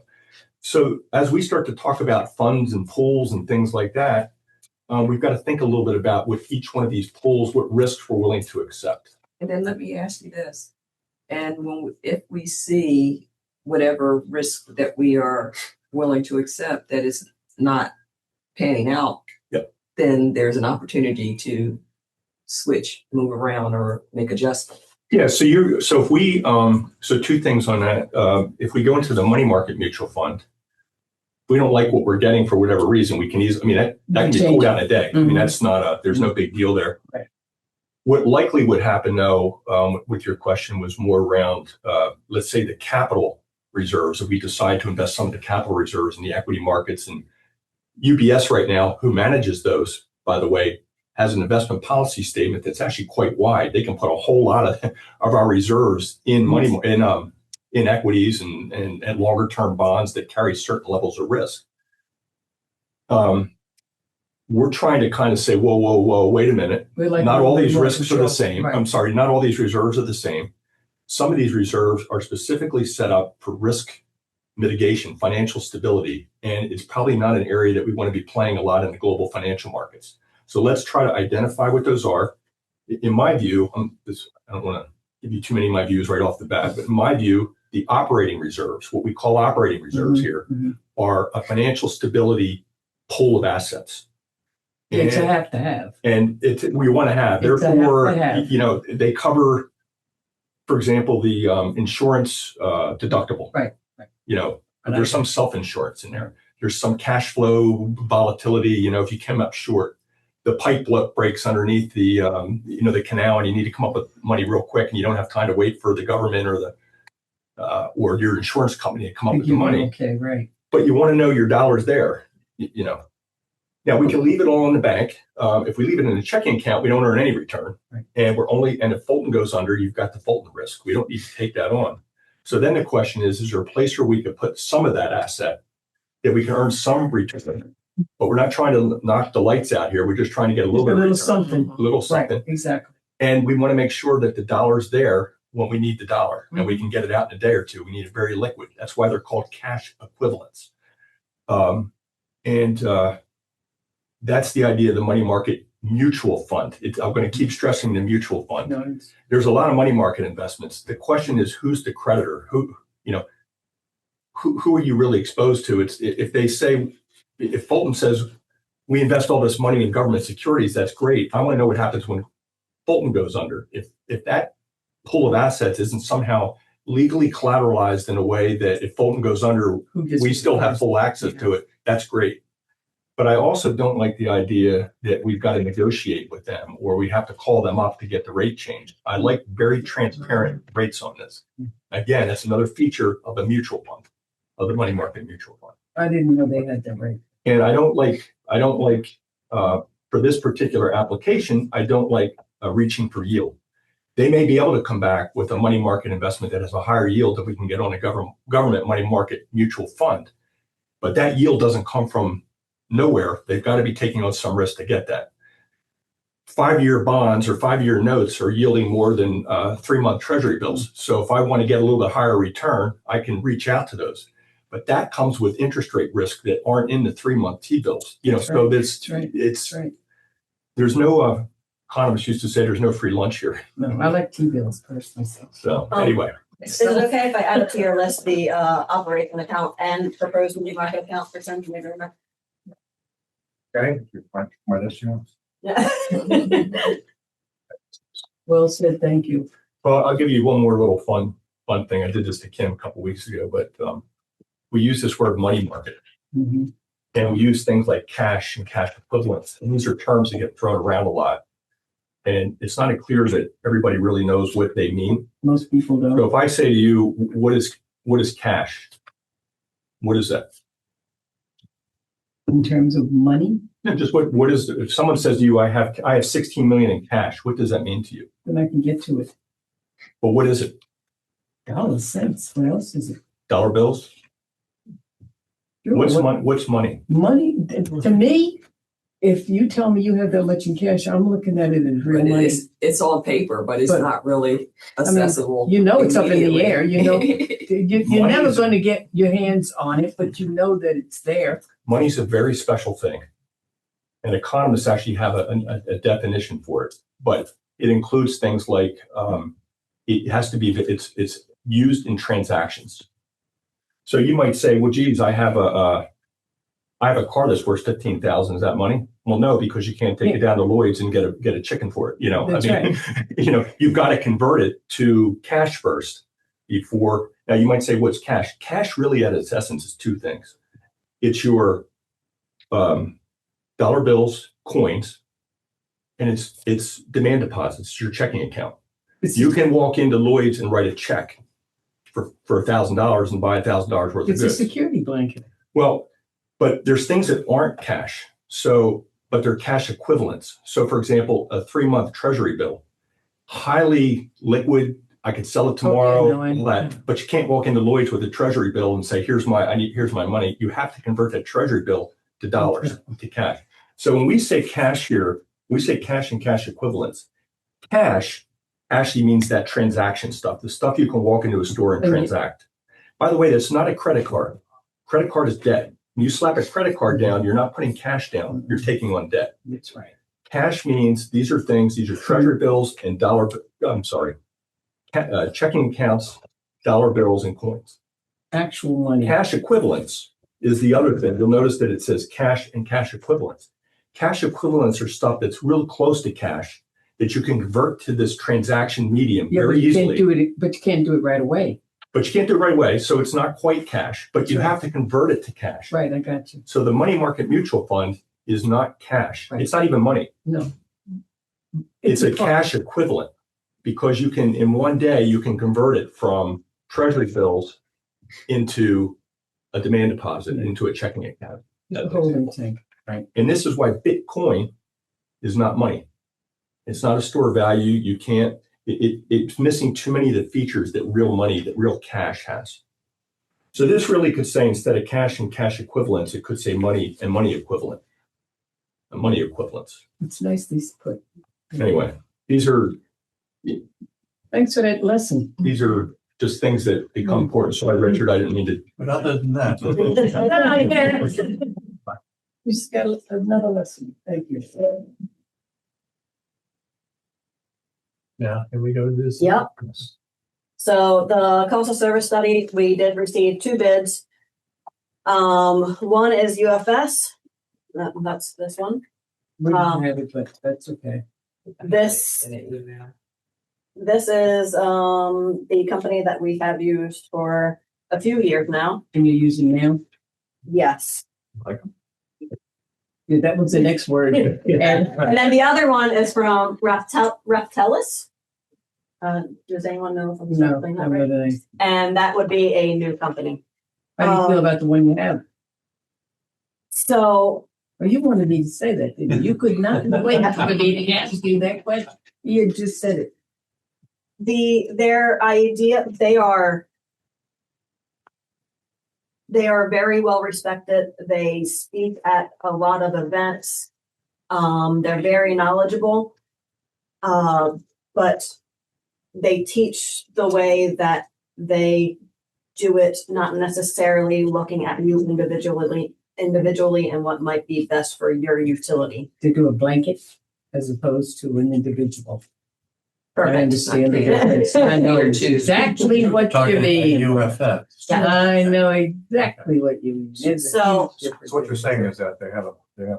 So as we start to talk about funds and pools and things like that, we've got to think a little bit about with each one of these pools, what risks we're willing to accept. And then let me ask you this. And if we see whatever risk that we are willing to accept that is not panning out, then there's an opportunity to switch, move around, or make adjustments. Yeah. So if we so two things on that. If we go into the money market mutual fund, if we don't like what we're getting for whatever reason, we can easily, that can be pulled out in a day. That's not there's no big deal there. Right. What likely would happen though, with your question was more around, let's say the capital reserves. If we decide to invest some of the capital reserves in the equity markets, and UBS right now, who manages those, by the way, has an investment policy statement that's actually quite wide. They can put a whole lot of our reserves in money, in equities and longer term bonds that carry certain levels of risk. We're trying to kind of say, whoa, wait a minute. Not all these risks are the same. Right. I'm sorry, not all these reserves are the same. Some of these reserves are specifically set up for risk mitigation, financial stability, and it's probably not an area that we want to be playing a lot in the global financial markets. So let's try to identify what those are. In my view, I don't want to give you too many of my views right off the bat, but in my view, the operating reserves, what we call operating reserves here, are a financial stability pool of assets. It's a have to have. And we want to have. It's a have Therefore, to have. you know, they cover, for example, the insurance deductible. Right. You know, there's some self-insurance in there. There's some cash flow volatility. You know, if you come up short, the pipe breaks underneath the you know, the canal, and you need to come up with money real quick, and you don't have time to wait for the government or the or your insurance company to come up with the money. Okay, right. But you want to know your dollar's there. You know. Now we can leave it all in the bank. If we leave it in a checking account, we don't earn any return. Right. And if Fulton goes under, you've got the Fulton risk. We don't need to take that on. So then the question is there a place where we could put some of that asset that we can earn some return? But we're not trying to knock the lights out here. We're just trying to get a little bit of return, something. a little something. Right, exactly. And we want to make sure that the dollar's there when we need the dollar, and we can get it out in a day or two. We need it very liquid. That's why they're called cash equivalents. That's the idea of the money market mutual fund. I'm going to keep stressing the mutual fund. No, There's a lot of money market investments. The question is, who's the creditor? Who are you really exposed to? It's if Fulton says we invest all this money in government securities, that's great. I want to know what happens when Fulton goes under. If that pool of assets isn't somehow legally collateralized in a way that if Fulton goes under, we still have full access to it, that's great. But I also don't like the idea that we've got to negotiate with them or we have to call them up to get the rate changed. I like very transparent rates on this. Again, that's another feature of a mutual fund, of the money market mutual fund. I didn't know they had that rate. And I don't like for this particular application, I don't like reaching for yield. They may be able to come back with a money market investment that has a higher yield that we can get on a government money market mutual fund. But that yield doesn't come from nowhere. They've got to be taking on some risk to get that. 5-year bonds or 5-year notes are yielding more than 3-month treasury bills. So if I want to get a little bit higher return, I can reach out to those. But that comes with interest rate risk that aren't in the 3-month T-bills. You know, That's so right. it's right. There's no economists used to say there's no free lunch here. No, I like T-bills personally. So anyway, Is it okay if I add it to your list, the operating account and proposed money market account for Central Agreement? Okay, my list, you know. Yeah. Well said, thank you. well, I'll give you one more little fun thing. I did this to Kim a couple weeks ago, but we use this word money market. Mhm. And we use things like cash and cash equivalents. And these are terms that get thrown around a lot. And it's not clear that everybody really knows what they mean. Most people So don't. if I say to you, what is cash? What is that? In terms of money, Yeah, just what is, if someone says to you, I have 16 million in cash, what does that mean to you? then I can get to it. Well, what is it? Dollars, cents, what else is it? Dollar bills? Sure, What's what- money? What's money? Money, to me, if you tell me you have that much in cash, I'm looking at it as real But money. it's on paper, but it's But, not really mean, accessible. You know it's up in the immediately. air, you know. You're Money never is- going to get your hands on it, but you know that it's there. Money's a very special thing. And economists actually have a definition for it, but it includes things like it has to be, it's used in transactions. So you might say, well, geez, I have a car that's worth 15,000. Is that money? Well, no, because you can't take it down to Lloyd's and get a chicken for it. You know, That's you know, you've got to convert it to cash first before. Now you might say, what's cash? Cash really at its essence is two things. It's your dollar bills, coins, and it's demand deposits, it's your checking account. You can walk into Lloyd's and write a check for $1,000 and buy $1,000 worth of It's a goods. security blanket. Well, but there's things that aren't cash. So, but they're cash equivalents. So for example, a 3-month treasury bill, highly liquid. I could sell it tomorrow, no, I- all that, but you can't walk into Lloyd's with a treasury bill and say, here's my money. You have to convert that treasury bill to dollars, to cash. So when we say cash here, we say cash and cash equivalents. Cash actually means that transaction stuff, the stuff you can walk into a store and Okay. transact. By the way, that's not a credit card. Credit card is debt. When you slap a credit card down, you're not putting cash down, you're taking on debt. That's right. Cash means these are treasury bills and checking accounts, dollar bills, and coins. Actual money. Cash equivalents is the other thing. You'll notice that it says cash and cash equivalents. Cash equivalents are stuff that's real close to cash that you can convert to this transaction medium Yeah, very but you easily. can't do it, but you can't do it right away. But you can't do it right away, so it's not quite cash, but you have to convert it to cash. Right, I got you. So the money market mutual fund is not cash. Right. It's not even money. No. It's a fund. cash equivalent because you can, in one day, you can convert it from treasury bills into a demand deposit, into a checking account. It's a holding tank. And this is why Bitcoin is not money. It's not a store of value. You can't, it's missing too many of the features that real money, that real cash has. So this really could say, instead of cash and cash equivalents, it could say money and money equivalent. Money equivalents. It's nicely put. Anyway, these are Thanks for that lesson. just things that become important. Sorry, Richard, I didn't mean to. But other than that, You just got another lesson. Thank you. now, can we go to this? Yep. So the coastal service study, we did receive 2 bids. One is UFS. That's this one. We don't have it, but that's okay. This is the company that we have used for a few years now. And you're using now? Yes. Yeah, that was the next word. And then the other one is from Reptelis. Does anyone know if I'm No, saying that I'm right? gonna. And that would be a new company. How do you feel about the one you have? So Well, you wanted me to say that, didn't you? You could not wait for me to ask you that question. You just said it. their idea, they are very well respected. They speak at a lot of events. They're very knowledgeable. But they teach the way that they do it, not necessarily looking at you individually and what might be best for your utility. To do a blanket as opposed to an individual. Perfect. I understand the difference. I know exactly what you Talking mean. UFF. I know exactly what you mean. There's a So- huge difference. So what you're saying is that they have a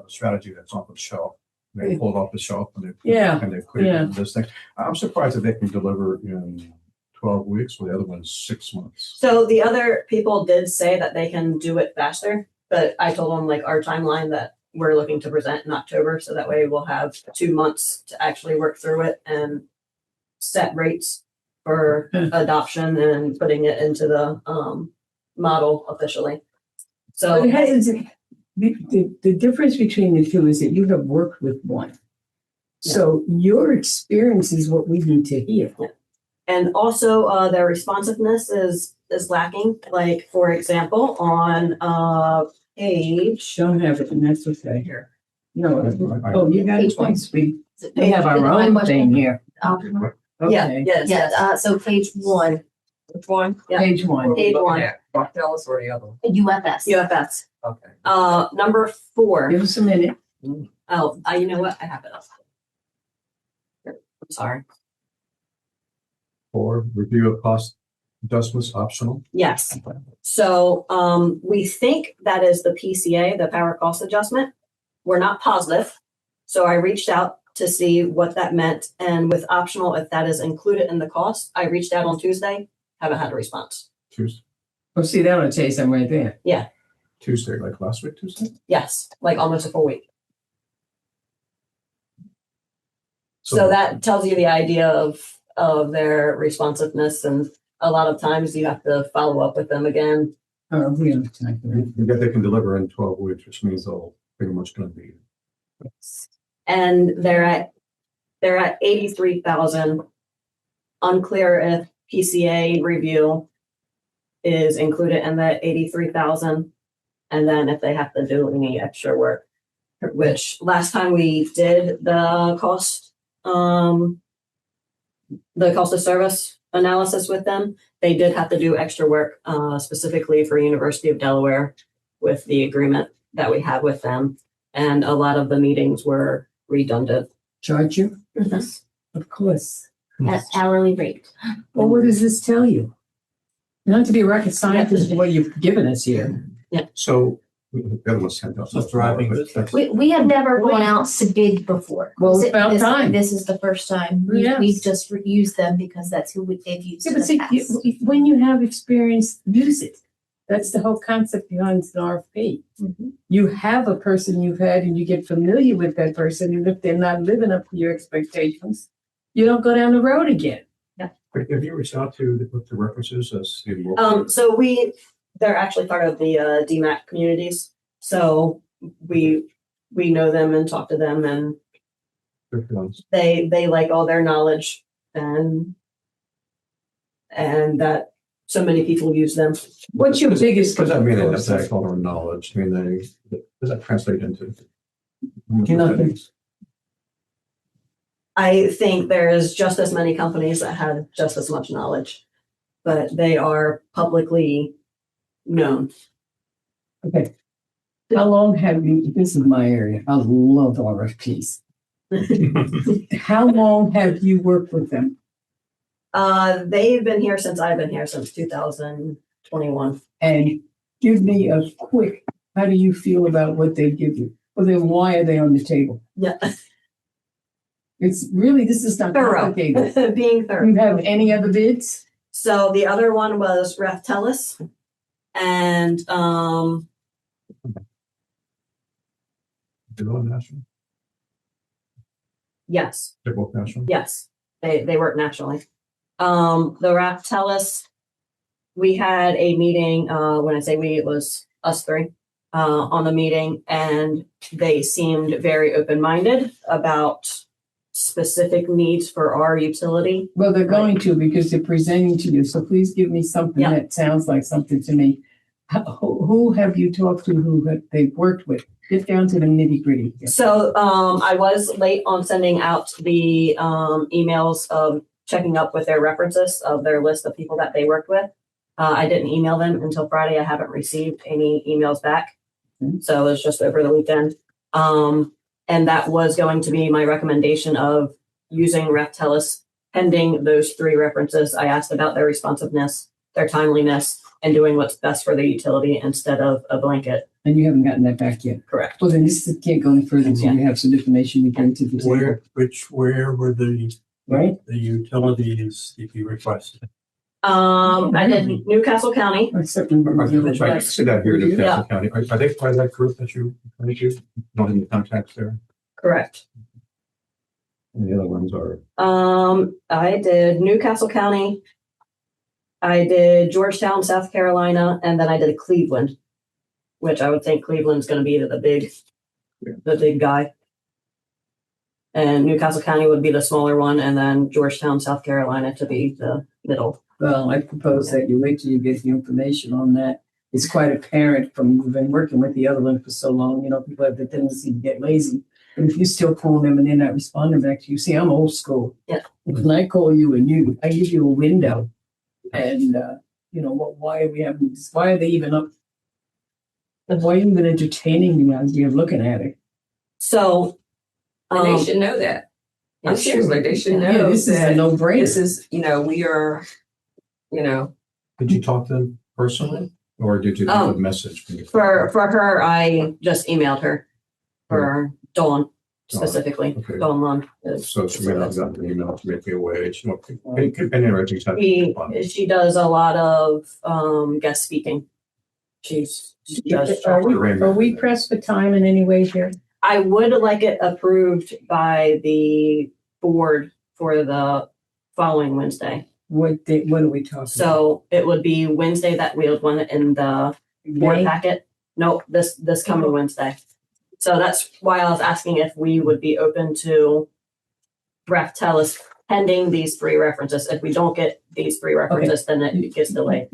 strategy that's off the shelf. They pull it off the shelf and Yeah, they put it in this thing. I'm surprised that they can deliver in 12 weeks, while the other one's 6 months. So the other people did say that they can do it faster, but I told them like our timeline that we're looking to present in October. So that way we'll have 2 months to actually work through it and set rates for adoption and putting it into the model officially. So But it hasn't, the difference between the two is that you have worked with one. So your experience is what we need to hear. and also their responsiveness is lacking. Like for example, on page Don't have it, and that's okay. here. No, oh, you got it twice. We have our own thing here. Yeah, Okay, yes, yes. So page 1, Which one? Yeah. page one. Page one. Tell us or the other one. UFS. UFS. Okay. Number 4. Give us a minute. Oh, you know what? I have it up. Here, I'm sorry. For review of cost adjustments optional. Yes. So we think that is the PCA, the power cost adjustment. We're not positive. So I reached out to see what that meant. And with optional, if that is included in the cost, I reached out on Tuesday, haven't had a response. Tuesday, Oh, see, that will tell you something right there. Tuesday, like last week, Tuesday. Yes, like almost a full week. So that tells you the idea of their responsiveness. And a lot of times you have to follow up with them again. Oh, we don't have time for that. You bet they can deliver in 12 weeks, which means they'll pretty much going to be. And they're at 83,000. Unclear if PCA review is included in that 83,000. And then if they have to do any extra work, which last time we did the cost of service analysis with them, they did have to do extra work, specifically for University of Delaware with the agreement that we have with them. And a lot of the meetings were redundant. Charge you? Of course. at hourly rate. Well, what does this tell you? Not to be a rocket scientist, what you've given us here. So the other one's 10,000. Just driving business. We have never gone out to bid before. Well, it's about time. This is the first time. Yes. We've just used them because that's who they've used Yeah, in but the see, past. when you have experience, use it. That's the whole concept behind an RFP. Mhm. You have a person you've had and you get familiar with that person, and if they're not living up to your expectations, you don't go down the road again. Have you reached out to the references as the So they're actually part of the DMAC communities. So we know them and talk to them, and they like all their knowledge, and that so many people use them. What's your biggest? Because I mean, that's that color of knowledge. I mean, does that translate into? Nothing. I think there's just as many companies that have just as much knowledge, but they are publicly known. Okay. How long have you, this is my area, I love RFPs. How long have you worked with them? They've been here since I've been here, since 2021. And give me a quick, how do you feel about what they give you? Well, then why are they on the table? Yeah, It's really, this is not thorough. complicated. Being Do thorough. you have any other bids? So the other one was Raftellus, and They're all national. yes, They're both national. yes, they work nationally. The Raftellus, we had a meeting. When I say we, it was us three on the meeting, and they seemed very open-minded about specific needs for our utility. Well, they're going to because they're presenting to you. So please give me something Yeah. that sounds like something to me. Who have you talked to they've worked with? Get down to the nitty gritty. So I was late on sending out the emails of checking up with their references of their list of people that they worked with. I didn't email them until Friday. I haven't received any emails back. Mhm. So it was just over the weekend. And that was going to be my recommendation of using Raftellus pending those three references. I asked about their responsiveness, their timeliness, and doing what's best for the utility instead of a blanket. And you haven't gotten that back yet. Correct. Well, then this can't go any further until you have some information you bring to the table, Where were the right? utilities that you requested? I did Newcastle County. I certainly remember. I see that here in Yeah. Newcastle County. Are they part of that group that you don't have any contacts there? Correct. And the other ones are. I did Newcastle County. I did Georgetown, South Carolina, and then I did Cleveland, which I would think Cleveland's going to be the big guy. And Newcastle County would be the smaller one, and then Georgetown, South Carolina to be the middle. Well, I propose that you wait till you get the information on that. It's quite apparent from you've been working with the other one for so long, people have the tendency to get lazy. And if you still call them and they're not responding back to you, see, I'm old school. Yeah. When I call you I give you a window. And, why are we having this? Why are they even up? Why are you even entertaining the idea of looking at it? So, And they should know that. I'm Seriously, they should Yeah, know this is a that no-brainer. this is, we are, Did you talk to them personally, or did you have a message? for her, I just emailed her for Dawn specifically. Okay. Dawn Lund. So she may not have gotten an email to make me aware. Any She does a lot of guest speaking. She does. Are we pressed for time in any way here? I would like it approved by the board for the following Wednesday. What are we talking? So it would be Wednesday that we would want it in the board May? packet. Nope, this coming Wednesday. So that's why I was asking if we would be open to Raftellus pending these three references. If we don't get these three references, then it gets delayed.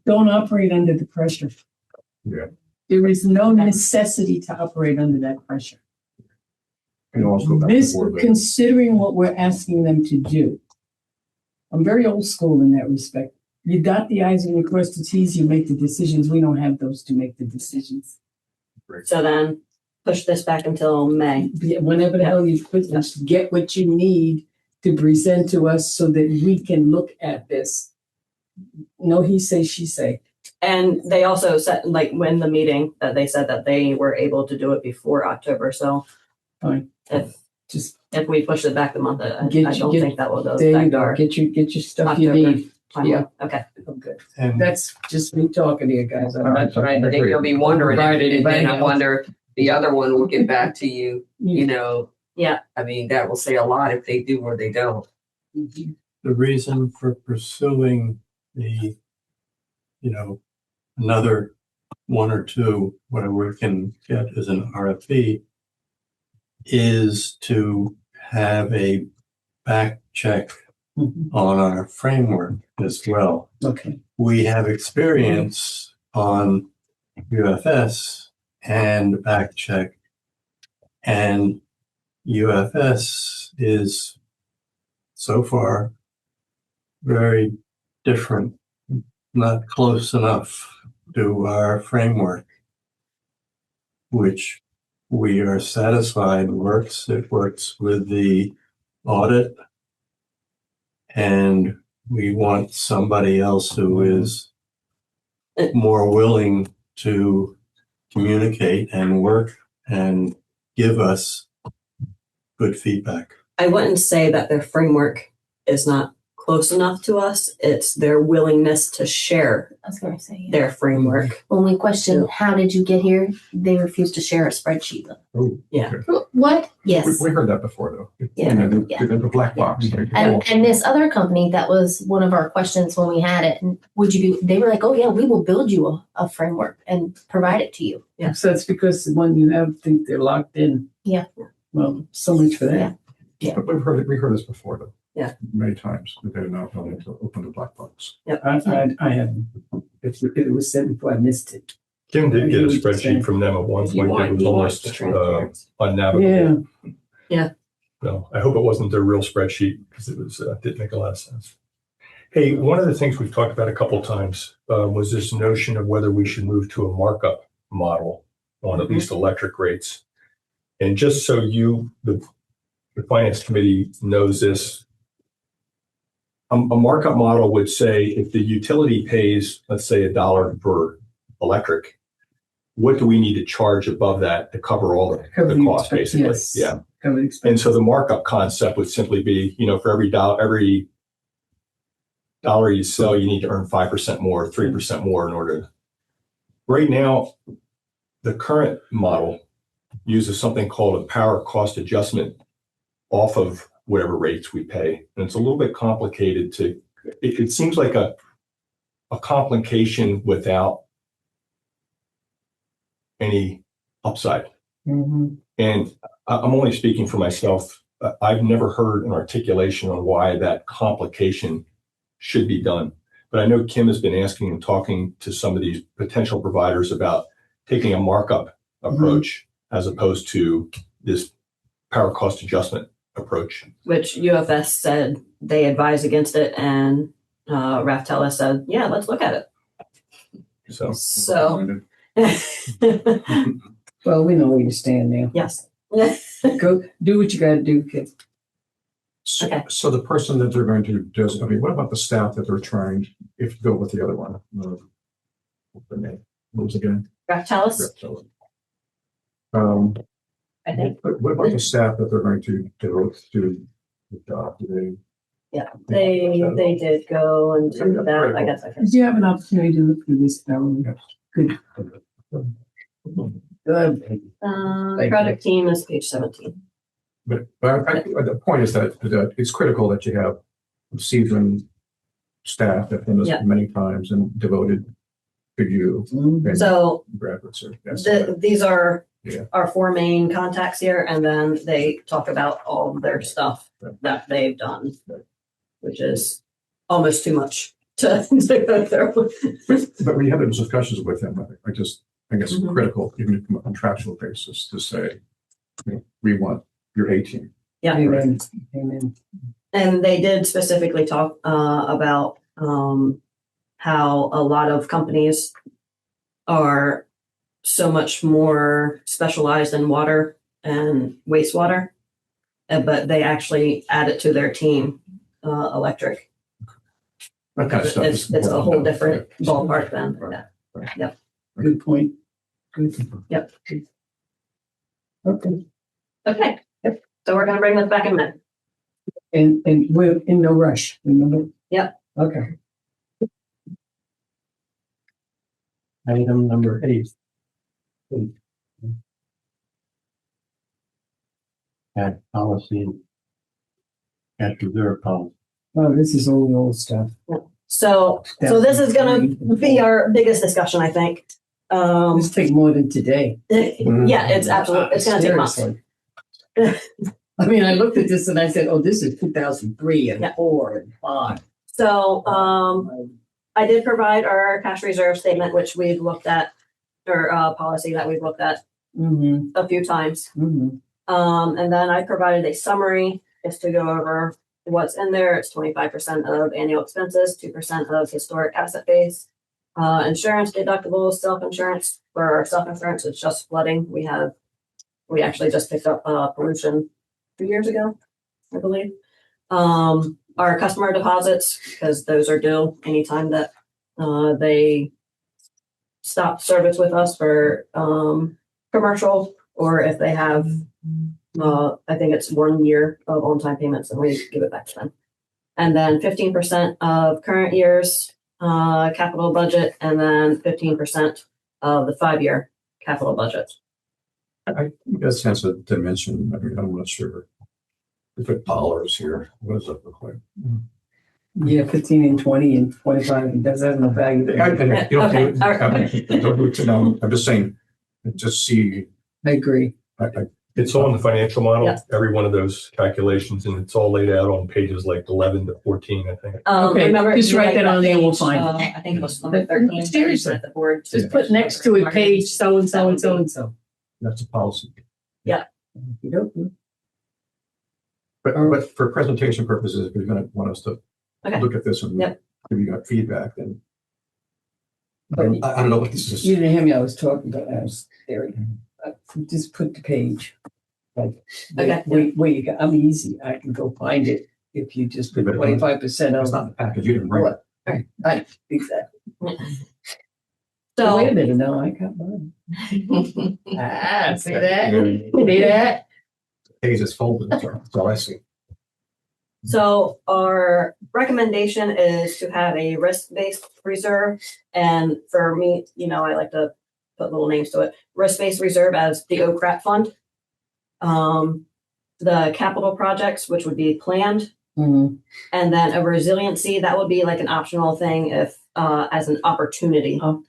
Don't operate under the pressure. Yeah. There is no necessity to operate under that pressure. Can also go back to This, the board. considering what we're asking them to do. I'm very old school in that respect. You dot the i's and you cross the t's, you make the decisions. We don't have those to make the decisions. So then push this back until May. Whenever the hell you put, just get what you need to present to us so that we can look at this. No, he say, she say. And they also said, like, when the meeting, that they said that they were able to do it before October. So Fine. if Just we push it back a month, I Get don't you- think that will go there you back to go. our Get your stuff you October. need. timeline. Yeah. Okay. Okay. And That's just me talking here, guys. I'm not trying I to. think you'll be wondering, Right, and then I anybody wonder if the other one will get back to you, you know. Yeah. I mean, that will say a lot if they do or they don't. Mhm. the reason for pursuing the, another one or two, whatever we can get as an RFP, is to have a back check Mhm. on our framework as well. Okay. We have experience on UFS and back check, and UFS is so far very different, not close enough to our framework, which we are satisfied works. It works with the audit, and we want somebody else who is more willing to communicate and work and give us good feedback. I wouldn't say that their framework is not close enough to us. It's their willingness to share I was gonna say, yeah. their framework. When we questioned, how did you get here? They refused to share a spreadsheet. Oh, Yeah. okay. What? Yes. We heard that before, though. Yeah, You know, yeah. the black box. And this other company, that was one of our questions when we had it. And would you be, they were like, oh yeah, we will build you a framework and provide it to you. Yeah. So it's because the one you have think they're locked in. Yeah. Well, so much for that. But we heard this before, though. Yeah. Many times, that they're not willing to open the black box. I haven't. It was said before, I missed it. Kim did get a I hear what you're saying. spreadsheet from them at one If you point that want, was you want almost the transparency. unnavigable. Yeah. No, I hope it wasn't their real spreadsheet because it was didn't make a lot of sense. Hey, one of the things we've talked about a couple of times was this notion of whether we should move to a markup model on at least electric rates. And just so the finance committee knows this, a markup model would say if the utility pays, let's say, $1 for electric, what do we need to charge above that to cover all the costs, basically? Yes. Yeah. Cover the And expense. so the markup concept would simply be, for every dollar you sell, you need to earn 5% more, 3% more in order to. Right now, the current model uses something called a power cost adjustment off of whatever rates we pay. And it's a little bit complicated it seems like a complication without any upside. Mhm. And I'm only speaking for myself. I've never heard an articulation on why that complication should be done. But I know Kim has been asking and talking to some of these potential providers about taking a markup approach as opposed to this power cost adjustment approach. Which UFS said they advise against it, and Raftella said, yeah, let's look at it. So, Well, we know where you stand now. yes. Go do what you gotta do, kid. Okay. So the person that they're going to do, what about the staff that they're trying, if you go with the other one? What's the name? What was it again? Raftelis, I think. What about the staff that they're going to devote to the job? Do Yeah, they did go and do that. I guess I can. Did you have an opportunity to look through this, Carolyn? Good. Good. Project team is page 17. But the point is that it's critical that you have seasoned staff that have done this Yeah. many times and devoted to you. Mhm. So Graduates or. these are Yeah. our four main contacts here, and then they talk about all of their stuff that they've done, which is almost too much to go through. But we had those discussions with him. I guess it's Mhm. critical, even from a contractual basis, to say, we want your 18. Yeah. Amen. Amen. And they did specifically talk about how a lot of companies are so much more specialized in water and wastewater but they actually add it to their team, electric. That kind of stuff It's is a whole different Yeah. ballpark then. Right. Yeah. Good point. Good. Yep. Okay, Okay, so we're gonna bring this back in a minute. and we're in no rush, remember? Yep. Okay. Item number 8. Cash policy. Cash reserve policy. Oh, this is all the old stuff. So this is gonna be our biggest discussion, I think. This take more than today. Yeah, it's absolutely, it's gonna take months. Seriously. I mean, I looked at this and I said, oh, this is 2003 and Yeah. 4 and 5. So, I did provide our cash reserve statement, which we've looked at, or policy that we've looked at Mm-hmm, a few times. mm-hmm. And then I provided a summary just to go over what's in there. It's 25% of annual expenses, 2% of historic asset base, insurance deductibles, self-insurance. For our self-insurance, it's just flooding. We actually just picked up pollution 2 years ago, I believe. Our customer deposits, because those are due anytime that they stop service with us for commercial, or if they have, I think it's 1 year of on-time payments, and we give it back to them. And then 15% of current year's capital budget, and then 15% of the 5-year capital budget. I get a sense of dimension. I mean, I'm not sure. We put dollars here. What does that look like? Yeah, 15 and 20 and 25, it doesn't have no value. Okay, all right. Don't do it to know. I'm just saying, just see. I agree. It's all in the financial model, Yeah. every one of those calculations, and it's all laid out on pages like 11 to 14, I think. Okay, Remember, just you write like that on there, we'll page, find I think it was number 13. Seriously. At the board. Just put next to it page so-and-so and so-and-so. That's a policy. You don't. But for presentation purposes, if you're going to want us to Okay. look at this and Yep. give you feedback, then I don't know what this is. You didn't hear me, I was talking about, I was there. Just put the page. Like, Okay. where you go, I'm easy, I can go find it if you just put But 25% It's of. not the package. You didn't bring it. Right, exactly. So, Wait a minute, no, I got mine. See that? Yeah. See that? Page is folded. That's all I see. So our recommendation is to have a risk-based reserve. And for me, I like to put little names to it. Risk-based reserve as the OCRAP fund. The capital projects, which would be planned. Mm-hmm. And then a resiliency, that would be like an optional thing if, as an opportunity. Oh.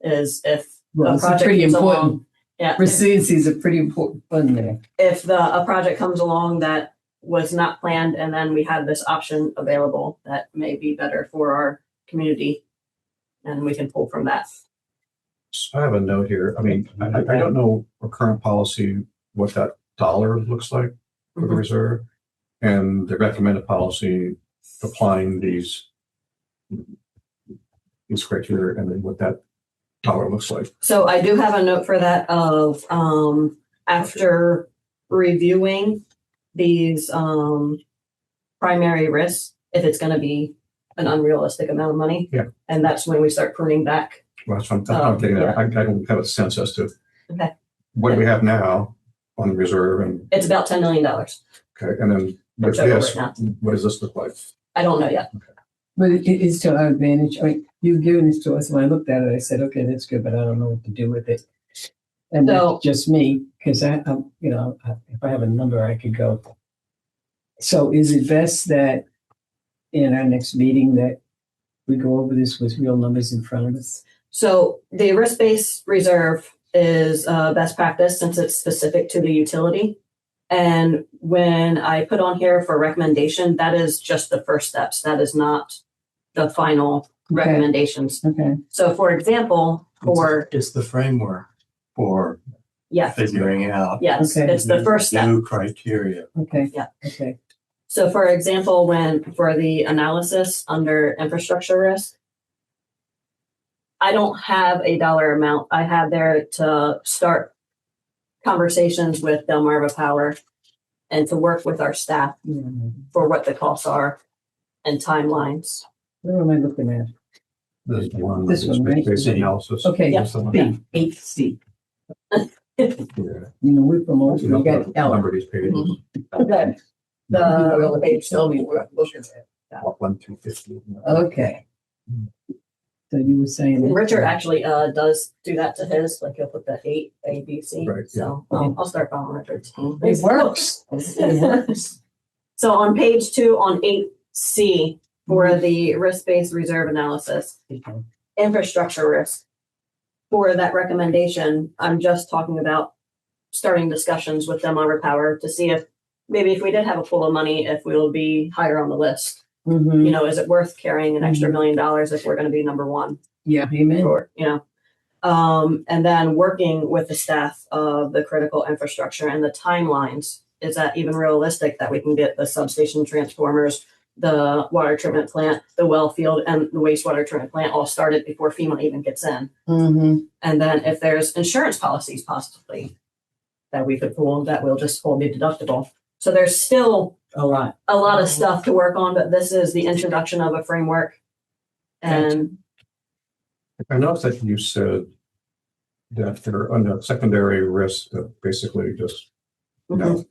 Is if Well, a it's project pretty comes important. along. Yeah. Resiliency is a pretty important fund there. If a project comes along that was not planned, and then we have this option available that may be better for our community, and we can pull from that. So I have a note here. I mean, I don't know our current policy, what that dollar looks like for the Mhm. reserve, and the recommended policy applying these criteria, and then what that dollar looks like. So I do have a note for that of after reviewing these primary risks, if it's going to be an unrealistic amount of money. Yeah. And that's when we start pruning back. Well, that's what I'm getting at. I don't have a sense as to Okay. what do we have now on the reserve, and It's about $10 million. okay, and then what's It's over this? right What does this look like? I don't know yet. But it is to our advantage. I mean, you've given this to us. When I looked at it, I said, okay, that's good, but I don't know what to do with it. And So- that's just me, because if I have a number, I could go. So is it best that in our next meeting that we go over this with real numbers in front of us? So the risk-based reserve is best practice since it's specific to the utility. And when I put on here for recommendation, that is just the first steps. That is not the final Okay. recommendations. Okay. So for example, It's the framework for yes, figuring out yes, Okay. it's the first step. new criteria. Okay. Yeah. Okay. So for example, for the analysis under infrastructure risk, I don't have a dollar amount. I have there to start conversations with Delmarva Power and to work with our staff for what the costs are and timelines. Where am I looking at? This one, This one, right? basic analysis. Okay, Yeah. B, 8C. Yeah. You know, we promote, we got L. Number of these pages. Okay. The page, tell me what I'm looking at. 1, 2, 50. Okay. So you were saying. that- Richard actually does do that to his, like he'll put the 8, A, B, C. Right, So I'll start following Richard's. It works. It works. So on page 2 on 8C for the risk-based reserve analysis, infrastructure risk. For that recommendation, I'm just talking about starting discussions with them on Repower to see if maybe if we did have a pool of money, if we will be higher on the list. Mhm. You know, is it worth carrying an extra $1 million if we're going to be number one? Yeah, amen. Or, you know, and then working with the staff of the critical infrastructure and the timelines. Is that even realistic that we can get the substation transformers, the water treatment plant, the well field, and the wastewater treatment plant all started before FEMA even gets in? Mhm. And then if there's insurance policies possibly that we could pull, that will just hold the deductible. So there's still A lot. a lot of stuff to work on, but this is the introduction of a framework. And I noticed that you said that they're under secondary risk, that basically just, you know,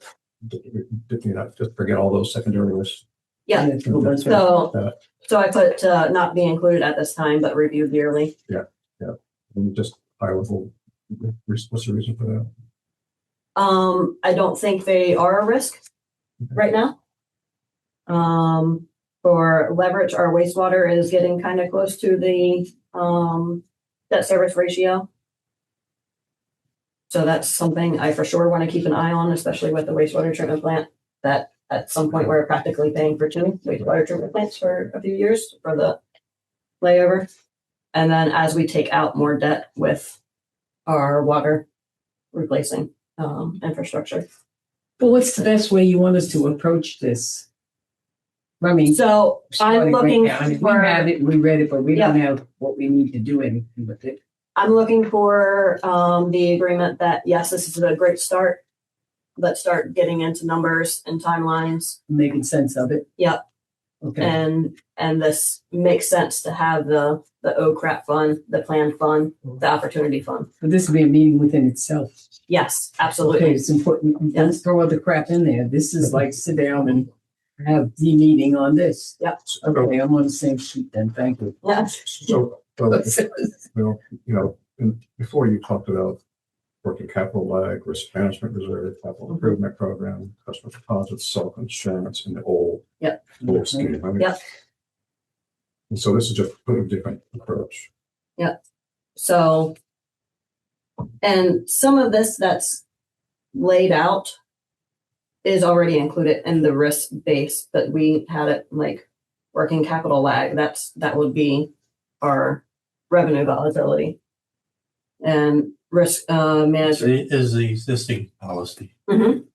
just forget all those secondary risks. yeah, That's right. so I put not be included at this time, but reviewed yearly. And just high level, what's the reason for that? I don't think they are a risk right now. For leverage, our wastewater is getting kind of close to the debt service ratio. So that's something I for sure want to keep an eye on, especially with the wastewater treatment plant, that at some point we're practically paying for 2 wastewater treatment plants for a few years for the layover. And then as we take out more debt with our water replacing infrastructure. Well, what's the best way you want us to approach this? I mean. So I'm starting right looking now. I mean, for. We have it, we read it, but we don't have what we need to do anything with it. I'm looking for the agreement that, yes, this is a great start. Let's start getting into numbers and timelines. Making sense of it. Yep. Okay. And this makes sense to have the OCRAP fund, the plan fund, the opportunity fund. But this will be a meeting within itself. Yes, Okay, absolutely. it's important. Don't Yes. throw other crap in there. This is like sit down and have the meeting on this. Yep. Okay, I'm on the same sheet then. Thank you. Yeah. So, and before you talked about working capital lag, risk management reserve, capital improvement program, customer deposits, self-insurance, and the old. Yep. Old scheme. I mean, Yep. And so this is just a different approach. So, and some of this that's laid out is already included in the risk base, but we had it like working capital lag. That would be our revenue volatility and risk management. Is the existing policy. Mhm.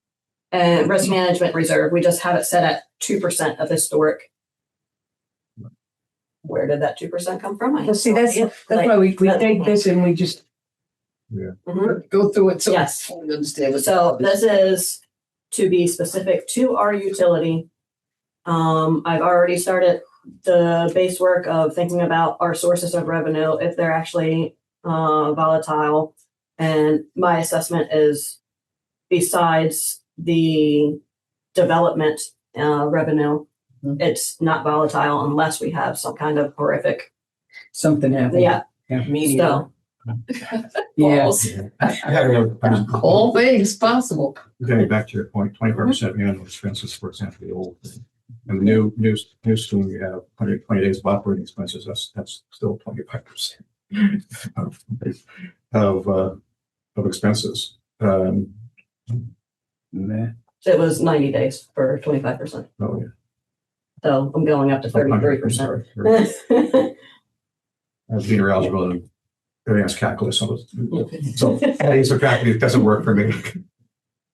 And risk management reserve. We just have it set at 2% of historic. Where did that 2% come from? I have Well, see, no that's idea. why we that- take this and we just Mhm. go through it. So Yes. we understand. what- So this is to be specific to our utility. I've already started the base work of thinking about our sources of revenue, if they're actually volatile. And my assessment is besides the development revenue, it's not volatile unless we have some kind of horrific, Something happened. yeah. Media. So, Yes. All Yeah, things possible. getting back to your point, 25% annual expenses, for example, the old thing. And the new scheme, you have 120 days of operating expenses, that's still 25% of expenses. Nah. it was 90 days for 25%. Oh, yeah. So I'm going up to 33%. Being eligible and advanced calculus. So adding subtracting, it doesn't work for me.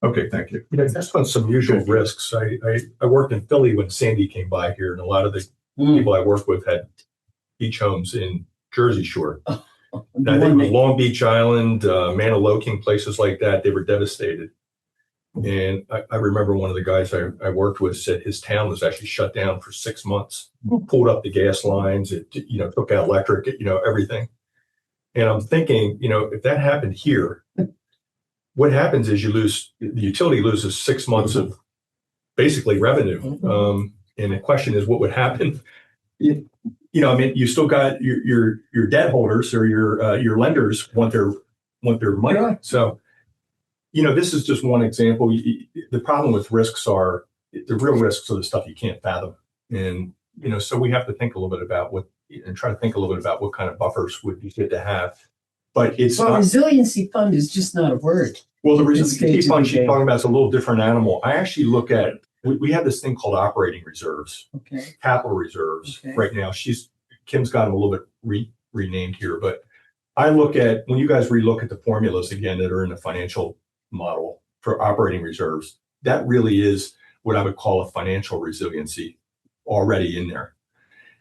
Okay, thank you. Yeah, just on some usual risks. I worked in Philly when Sandy came by here, and a lot of the people I worked with had beach homes in Jersey Shore. I think it was Long Beach Island, Maniloking, places like that. They were devastated. And I remember one of the guys I worked with said his town was actually shut down for 6 months, pulled up the gas lines, it, took out electric, everything. And I'm thinking, if that happened here, what happens is the utility loses 6 months of basically revenue. And the question is, what would happen? You still got your debt holders or your lenders want their money. Yeah. So, this is just one example. The problem with risks are the real risks are the stuff you can't fathom. And, so we have to think a little bit about what kind of buffers would be good to have. But it's Well, not, resiliency fund is just not a word. well, the It's resiliency fund she's day-to-day. talking about is a little different animal. I actually look at, we have this thing called operating reserves, Okay. capital reserves Okay. right now. Kim's got them a little bit renamed here, but I look at, when you guys relook at the formulas again that are in the financial model for operating reserves, that really is what I would call a financial resiliency already in there.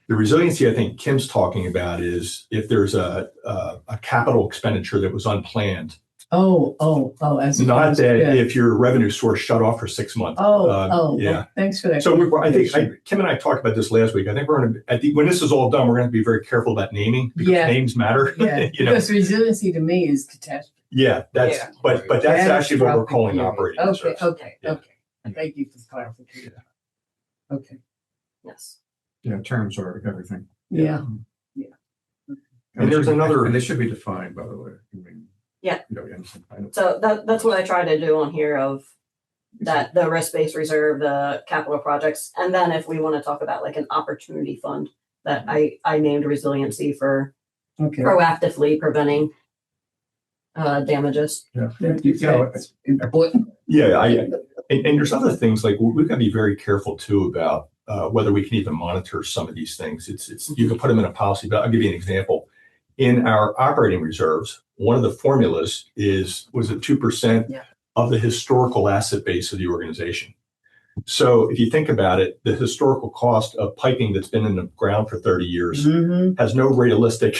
The resiliency I think Kim's talking about is if there's a capital expenditure that was unplanned, Oh, as not opposed- that yeah. if your revenue source shut off for 6 months. Yeah. Well, thanks for that. So clarification. Kim and I talked about this last week. I think we're going to, when this is all done, we're going to be very careful about naming because Yeah. names matter. Yeah, because resiliency to me is catastrophe. Yeah, that's, Yeah. but that's actually what we're Catastrophic calling period. operating Okay, reserves. okay. Yeah. Thank you for the clarification. Okay, Yes. Terms are everything. yeah. And there's another- And they should be defined, by the way. I mean, Yeah. I know. So that's what I try to do on here of that, the risk-based reserve, the capital projects. And then if we want to talk about like an opportunity fund that I named resiliency for Okay. proactively preventing damages. Yeah. That's important. Yeah, and there's other things like we've got to be very careful too about whether we can even monitor some of these things. It's you can put them in a policy, but I'll give you an example. In our operating reserves, one of the formulas was it 2% Yeah. of the historical asset base of the organization. So if you think about it, the historical cost of piping that's been in the ground for 30 years Mhm. has no realistic,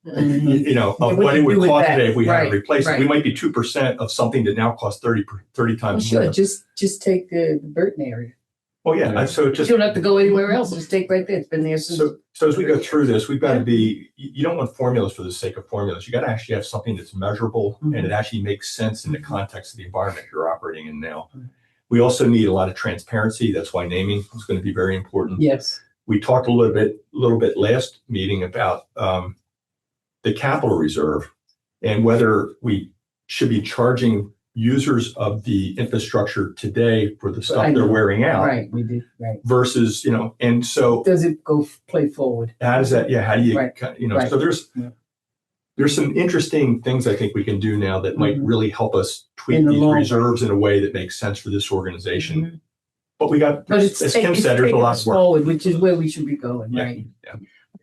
Mhm. of What what do it you would do with cost that? today if we had Right, to replace it. We right. might be 2% of something that now costs 30 Well, times sure, more. just take the Burton area. Oh, yeah. And so You just don't have to go anywhere else. Just take right there. It's been there since. so as we go through this, we've got to Yeah. be, you don't want formulas for the sake of formulas. You got to actually have something that's measurable and Mhm. it actually makes sense in the Mhm. context of the environment you're operating in now. Mhm. We also need a lot of transparency. That's why naming is going to be very important. Yes. We talked a little bit last meeting about the capital reserve and whether we should be charging users of the infrastructure today for the I stuff they're know. wearing out Right, we did, right. versus, and so Does it go play forward? how does that, how do you, Right. Right. so Yeah. there's some interesting things I think we can do now that might Mhm. really help us tweak In the these long run. reserves in a way that makes sense for this organization. Mhm. But we got, But it's as Kim it's said, there's a taking lot us of work. forward, which is where we should be going, Yeah. right?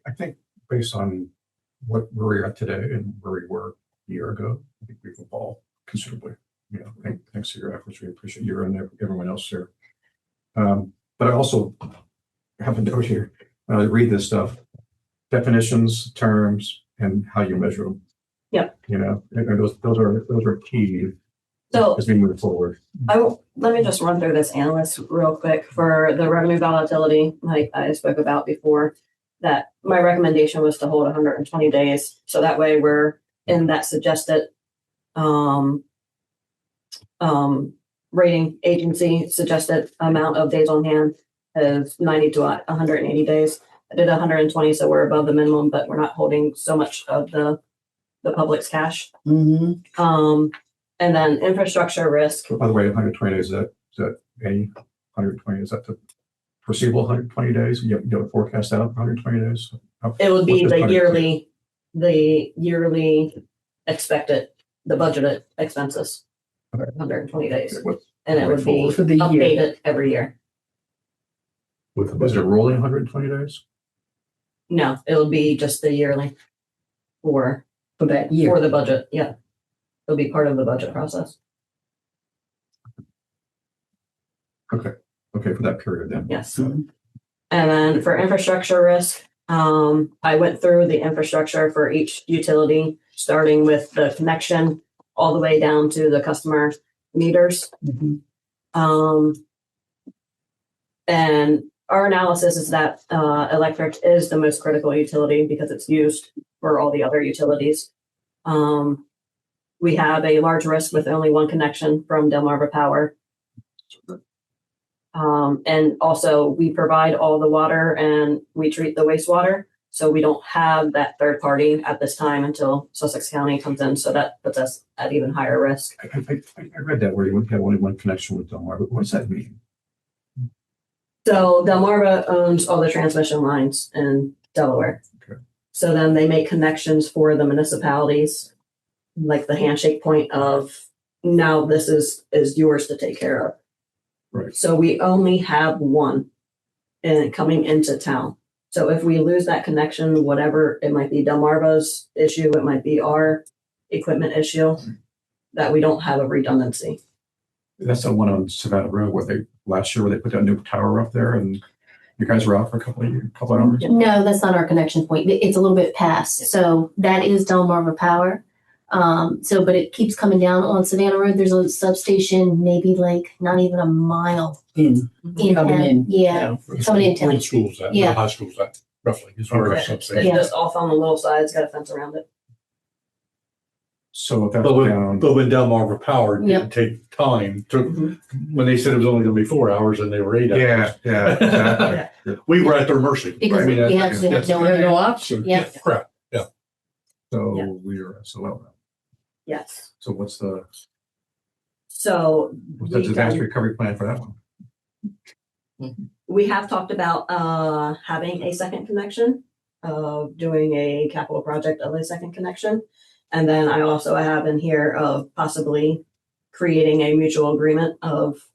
I think based on where we're at today and where we were a year ago, I think we've evolved considerably. Thanks to your efforts. We appreciate you and everyone else here. But I also have a note here. Read this stuff. Definitions, terms, and how you measure them. Yep. And those are key So as we move forward. let me just run through this analyst real quick for the revenue volatility, like I spoke about before, that my recommendation was to hold 120 days. So that way we're in that suggested rating agency suggested amount of days on hand is 90 to 180 days. I did 120, so we're above the minimum, but we're not holding so much of the public's cash. Mm-hmm. And then infrastructure risk. By the way, 120 days, is that any 120? Is that the foreseeable 120 days? You have a forecast out 120 days? It would be What's the 120? yearly expected, the budgeted expenses. Okay. 120 days. What- And it would be For the year. updated every year. Was it rolling 120 days? No, it would be just the yearly for that year. the budget. Yeah. It'll be part of the budget process. Okay, for that period then. Yes. Mhm. And then for infrastructure risk, I went through the infrastructure for each utility, starting with the connection all the way down to the customer meters. Mhm. And our analysis is that electric is the most critical utility because it's used for all the other utilities. We have a large risk with only one connection from Delmarva Power. And also we provide all the water and we treat the wastewater. So we don't have that third party at this time until Sussex County comes in. So that puts us at even higher risk. I read that where you have only one connection with Delmarva. What does that mean? So Delmarva owns all the transmission lines in Delaware. Okay. So then they make connections for the municipalities, like the handshake point of now this is yours to take care of. Right. So we only have one and coming into town. So if we lose that connection, whatever, it might be Delmarva's issue, it might be our equipment issue, that we don't have a redundancy. That's the one on Savannah Road where last year where they put that new tower up there and you guys were out for a couple of hours. No, that's not our connection point. It's a little bit past. So that is Delmarva Power. But it keeps coming down on Savannah Road. There's a substation, maybe like not even a mile In, in. coming in. Yeah, coming in town. Where the school's at, where Yeah. the high school's at, roughly. Is where Okay. it's It's substation. just off on the little side, it's got a fence around it. So if that's But down, when Delmarva Power Yep. didn't take time to, Mhm. when they said it was only gonna be 4 hours and they were 8 hours. yeah, exactly. We were at their mercy. Because I mean, we actually have that's- no We have no other. option. Yeah. Correct. So Yeah. we're SOL now. Yes. So what's the So we disaster can- recovery plan for that one? we have talked about having a second connection, doing a capital project of a second connection. And then I also have in here of possibly creating a mutual agreement of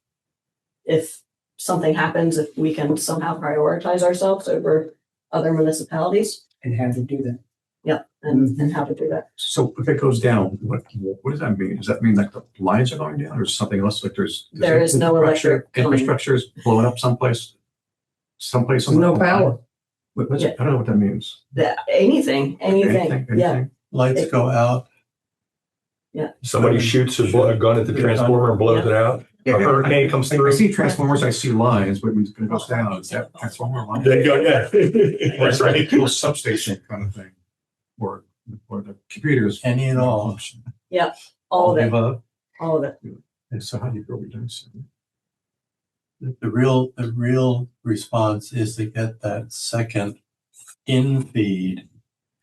if something happens, if we can somehow prioritize ourselves over other municipalities. And how to do that. Yep, and how to do that. So if it goes down, what does that mean? Does that mean like the lines are going down or something else? Like There is no electric coming. infrastructure is blowing up someplace on There's no power. What's it? I don't know what that means. Anything. Yeah. Lights go out. Somebody shoots a gun at the transformer and blows it out. A hurricane comes I through. see transformers, I see lines, but when it goes down, is that transformer line? There you go, yeah. That's right. Little substation kind of thing. Or the computers. Any and all. function. All of it. above. All of it. And so how do you go redundancy? The real response is to get that second in feed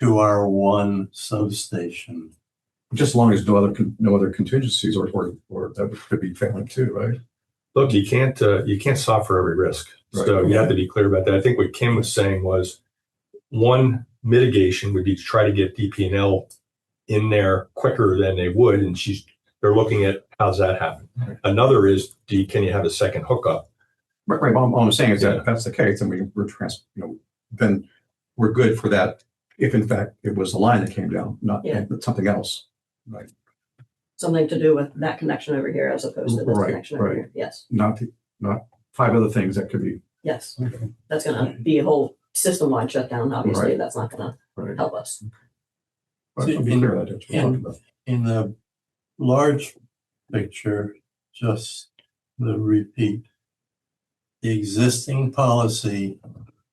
to our one substation. Just as long as no other contingencies or that could be failing too, right? Look, you can't solve for every risk. So you have to be clear about that. I think what Kim was saying was one mitigation would be to try to get DP&L in there quicker than they would. And they're looking at how's that happen. Right. Another is, can you have a second hookup? Right. All I'm saying is that if that's the case, then then we're good for that. If in fact it was a line that came down, not something else. Right. Something to do with that connection over here as opposed to this Right, connection over right. here. Yes. Not 5 other things that could be. Yes. Okay. That's gonna be a whole system-wide shutdown. Obviously, Right. that's not gonna Right. help us. But I'll be clear that's what we're talking about. In the large picture, just the repeat. The existing policy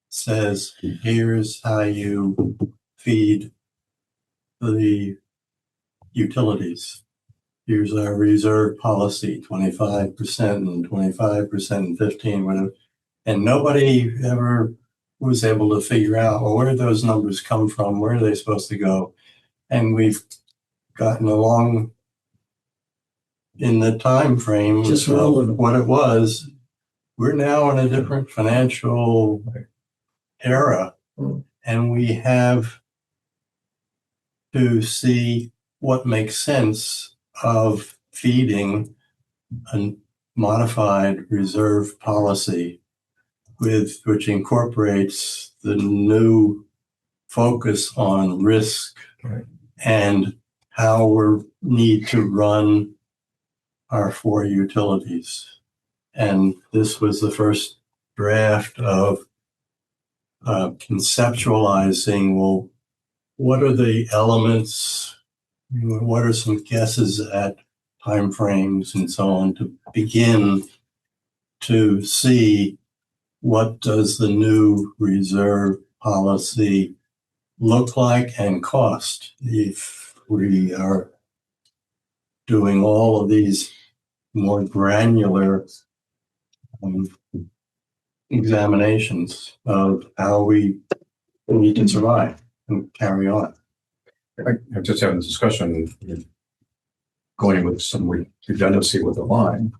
says, here's how you feed the utilities. Here's our reserve policy, 25% and 25% and 15, whatever. And nobody ever was able to figure out, well, where did those numbers come from? Where are they supposed to go? And we've gotten along in the time frame Just of rolling. what it was. We're now in a different financial era, and we have to see what makes sense of feeding a modified reserve policy which incorporates the new focus on risk Right. and how we need to run our 4 utilities. And this was the first draft of conceptualizing, well, what are the elements? What are some guesses at timeframes and so on to begin to see what does the new reserve policy look like and cost if we are doing all of these more granular examinations of how we need to survive and carry on. I just having this discussion, going with some redundancy with the line.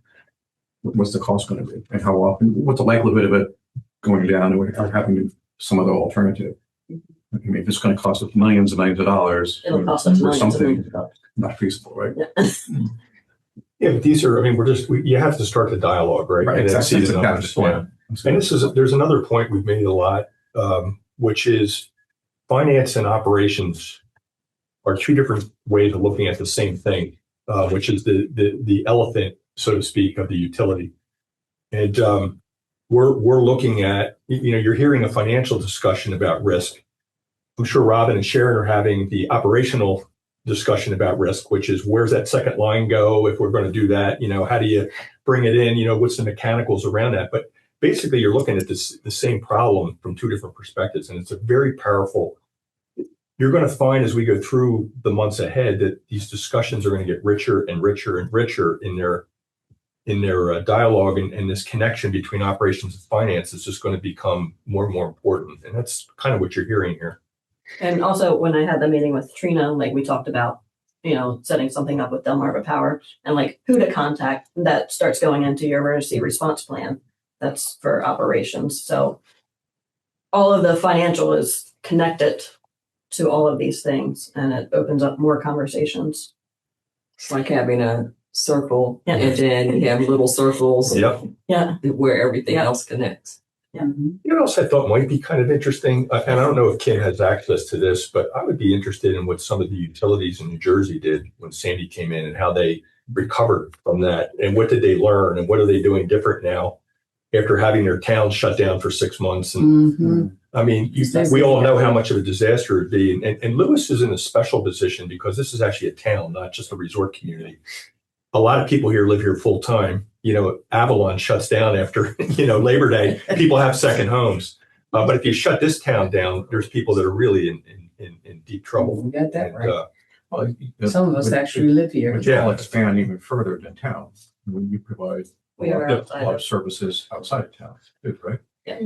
What's the cost going to be, and how often? What's the likelihood of it going down or having some other alternative? I mean, if it's going to cost us millions and millions of dollars, It'll cost us for millions of something not feasible, right? Yeah, but these are, I mean, you have to start the dialogue, right? Right, And then exactly. see the numbers. Yeah. And there's another point we've made a lot, which is finance and operations are two different ways of looking at the same thing, which is the elephant, so to speak, of the utility. And we're looking at, you're hearing a financial discussion about risk. I'm sure Robin and Sharon are having the operational discussion about risk, which is where's that second line go if we're going to do that? How do you bring it in? What's the mechanicals around that? But basically, you're looking at the same problem from two different perspectives, and it's a very powerful. You're going to find as we go through the months ahead that these discussions are going to get richer and richer and richer in their dialogue, and this connection between operations and finance is just going to become more and more important, and that's kind of what you're hearing here. And also, when I had the meeting with Trina, like we talked about, setting something up with Delmarva Power and like who to contact, that starts going into your emergency response plan. That's for operations. So all of the financial is connected to all of these things, and it opens up more conversations. It's like having a circle, Yeah. and then you have little circles Yep. Yeah. where everything else connects. You know what else I thought might be kind of interesting, and I don't know if Kim has access to this, but I would be interested in what some of the utilities in New Jersey did when Sandy came in and how they recovered from that, and what did they learn, and what are they doing different now after having their town shut down for 6 months. And I mean, we all know how much of a disaster it'd be, and Lewis is in a special position because this is actually a town, not just a resort community. A lot of people here live here full time. Avalon shuts down after, Labor Day. People have second homes. But if you shut this town down, there's people that are really in deep trouble. We got that right. Well, Some of us actually live here. But you'll expand even further than town when you provide We are a outside lot of- of services outside of town, right? Yeah.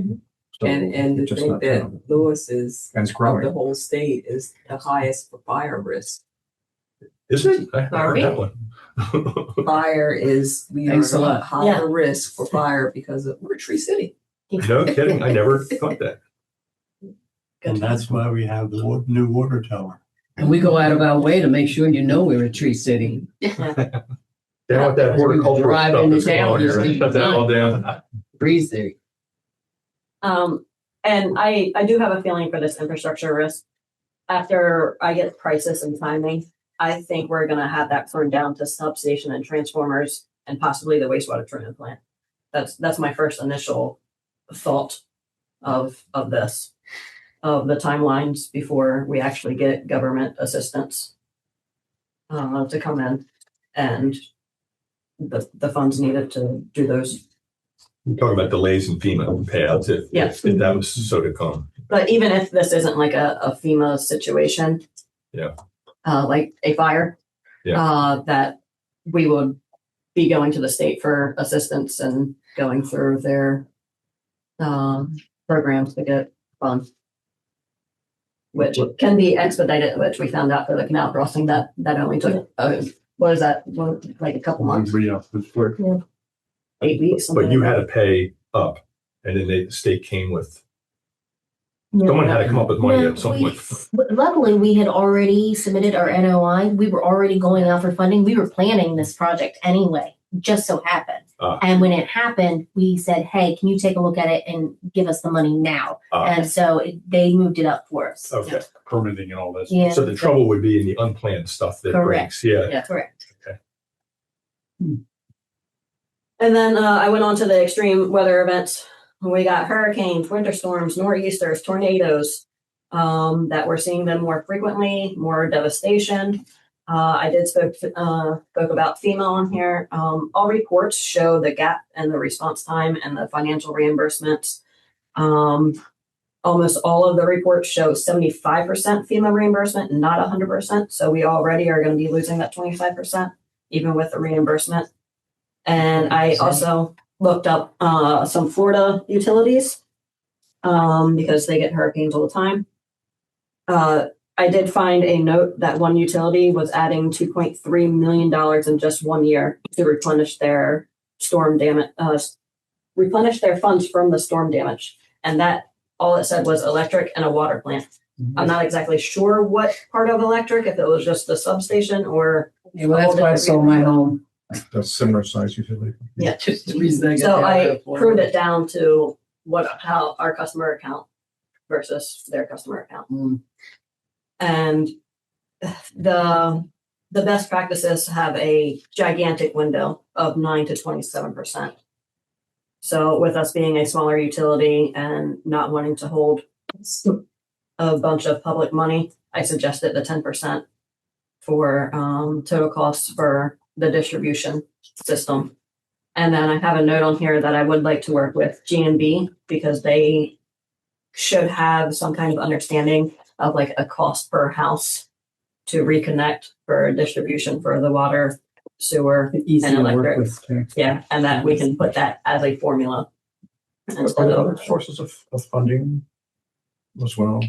So And to just think not that town. Lewis is And it's of growing. the whole state is the highest for fire risk. Is it? I haven't heard that one. Fire is we Thanks are a lot. at higher risk for fire because we're a tree city. No kidding. I never thought that. And that's why we have the new water tower. And we go out of our way to make sure we're a tree city. Down with that horticultural Drive stuff into that's going on town, you here. see Shut that all down. Breezy. And I do have a feeling for this infrastructure risk. After I get prices and timing, I think we're going to have that turned down to substation and transformers and possibly the wastewater treatment plant. That's my first initial thought of this, of the timelines before we actually get government assistance to come in, and the funds needed to do those. You're talking about delays in FEMA payouts if that was so to come. But even if this isn't like a FEMA situation, like a fire, that we would be going to the state for assistance and going through their programs to get funds, which can be expedited, which we found out for the canal crossing that only took, what is that, like a couple months, 8 weeks. But you had to pay up, and then the state came with, someone had to come up with money at some point. Luckily, we had already submitted our NOI. We were already going out for funding. We were planning this project anyway, just so happened. And when it happened, we said, hey, can you take a look at it and give us the money now? And so they moved it up for us. Okay. Permitting and all this. Yeah. So the trouble would be in the unplanned stuff that Correct. breaks. Yeah. Yeah. Correct. And then I went on to the extreme weather events. We got hurricanes, winter storms, nor'easters, tornadoes, that we're seeing them more frequently, more devastation. I did spoke about FEMA on here. All reports show the gap in the response time and the financial reimbursements. Almost all of the reports show 75% FEMA reimbursement, not 100%. So we already are going to be losing that 25%, even with the reimbursement. And I also looked up some Florida utilities because they get hurricanes all the time. I did find a note that one utility was adding $2.3 million in just 1 year to replenish their storm damage, replenish their funds from the storm damage. And that all it said was electric and a water plant. I'm not exactly sure what part of electric, if it was just the substation or. Yeah, well, that's why I sold my home. That's similar size usually. Yeah. Just the reason I got. So that I out of pruned it down to how our customer account versus their customer account. Mm. And the best practices have a gigantic window of 9 to 27%. So with us being a smaller utility and not wanting to hold a bunch of public money, I suggested the 10% for total costs for the distribution system. And then I have a note on here that I would like to work with G&B because they should have some kind of understanding of like a cost per house to reconnect for distribution for the water, sewer, Easy and to work electric. with. Okay. Yeah, and that we can put that as a formula. Are instead there of- other sources of funding as well?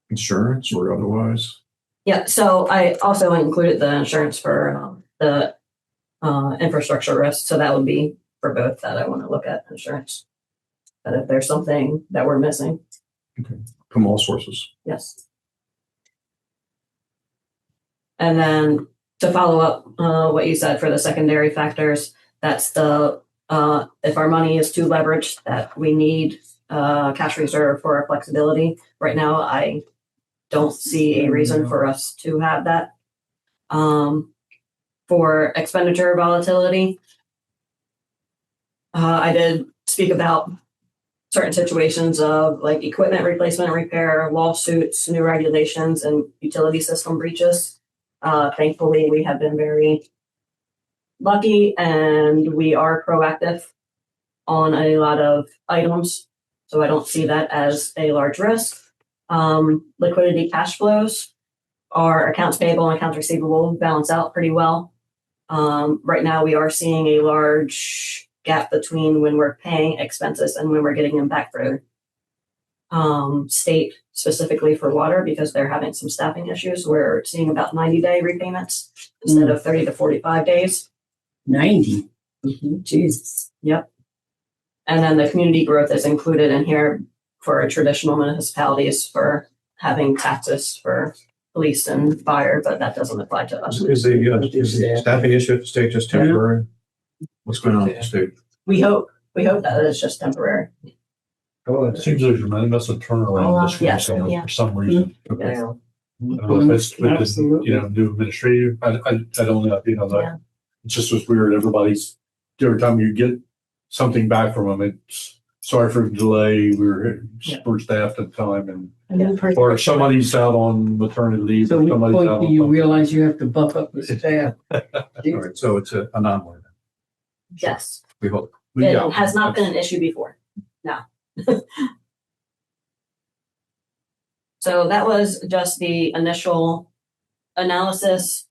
Insurance or otherwise? Yeah, so I also included the insurance for the infrastructure risk. So that would be for both that I want to look at insurance. But if there's something that we're missing, From all sources. yes. And then to follow up what you said for the secondary factors, that's the if our money is too leveraged, that we need cash reserve for our flexibility. Right now, I don't see a reason for us to have that. For expenditure volatility, I did speak about certain situations of like equipment replacement, repair, lawsuits, new regulations, and utility system breaches. Thankfully, we have been very lucky and we are proactive on a lot of items. So I don't see that as a large risk. Liquidity cash flows, our accounts payable and accounts receivable balance out pretty well. Right now, we are seeing a large gap between when we're paying expenses and when we're getting them back for state, specifically for water, because they're having some staffing issues. We're seeing about 90-day repayments instead of 30 to 45 days. 90. Jesus. Yep. And then the community growth is included in here for traditional municipalities for having taxes for police and fire, but that doesn't apply to us. Is the staffing issue at the state just temporary? What's going on at the state? We hope that it's just temporary. It seems there's a massive turnaround this Yes, summer yeah. for some reason. Yeah. I don't know if it's with the, Absolutely. new administrative, I don't know, Yeah. that it just was weird. Every time you get something back from them, it's sorry for the delay. We were short staffed at the time or somebody's out on maternity leave. So or at what somebody's point out do on you something. realize you have to buff up the staff? All right, so it's a anomaly. Yes. We hope. It has not been an issue before. No. So that was just the initial analysis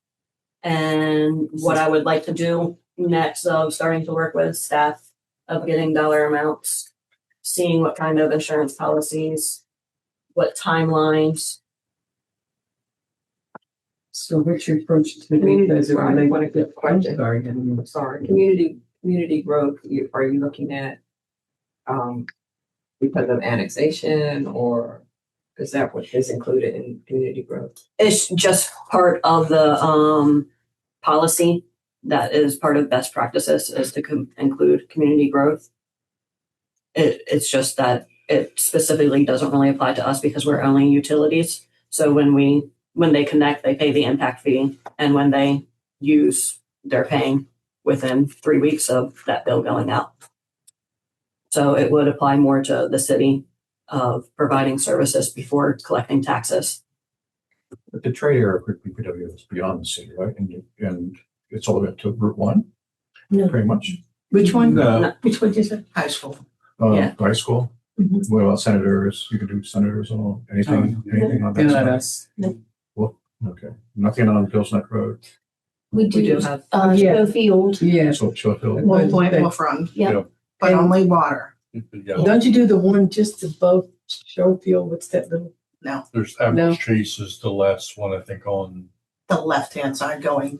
and what I would like to do next of starting to work with staff of getting dollar amounts, seeing what kind of insurance policies, what timelines. So what's your approach to it? Community- As it right, relates- what a good question. I'm sorry, I didn't mean to- Sorry, community growth, are you looking at because of annexation, or is that what is included in community growth? It's just part of the policy that is part of best practices is to include community growth. It's just that it specifically doesn't really apply to us because we're only utilities. So when they connect, they pay the impact fee, and when they use, they're paying within 3 weeks of that bill going out. So it would apply more to the city of providing services before collecting taxes. But the trade area for BPW is beyond the city, right? And it's all the way up to Route 1? No. Pretty much? Which one? No. Which one is it? High school. Yeah. High school? Mhm. What about senators? You can do senators or anything on They're not that us. side? Okay, nothing on Pills Neck Road, We We do do, have, Yeah. Schofield. Yeah. so Schofield. Well, Will front, Yeah. but only water. Yeah, Don't you do the one just above Schofield? What's that little? there's No. Average Chase is the last one, I think, on, The left-hand side going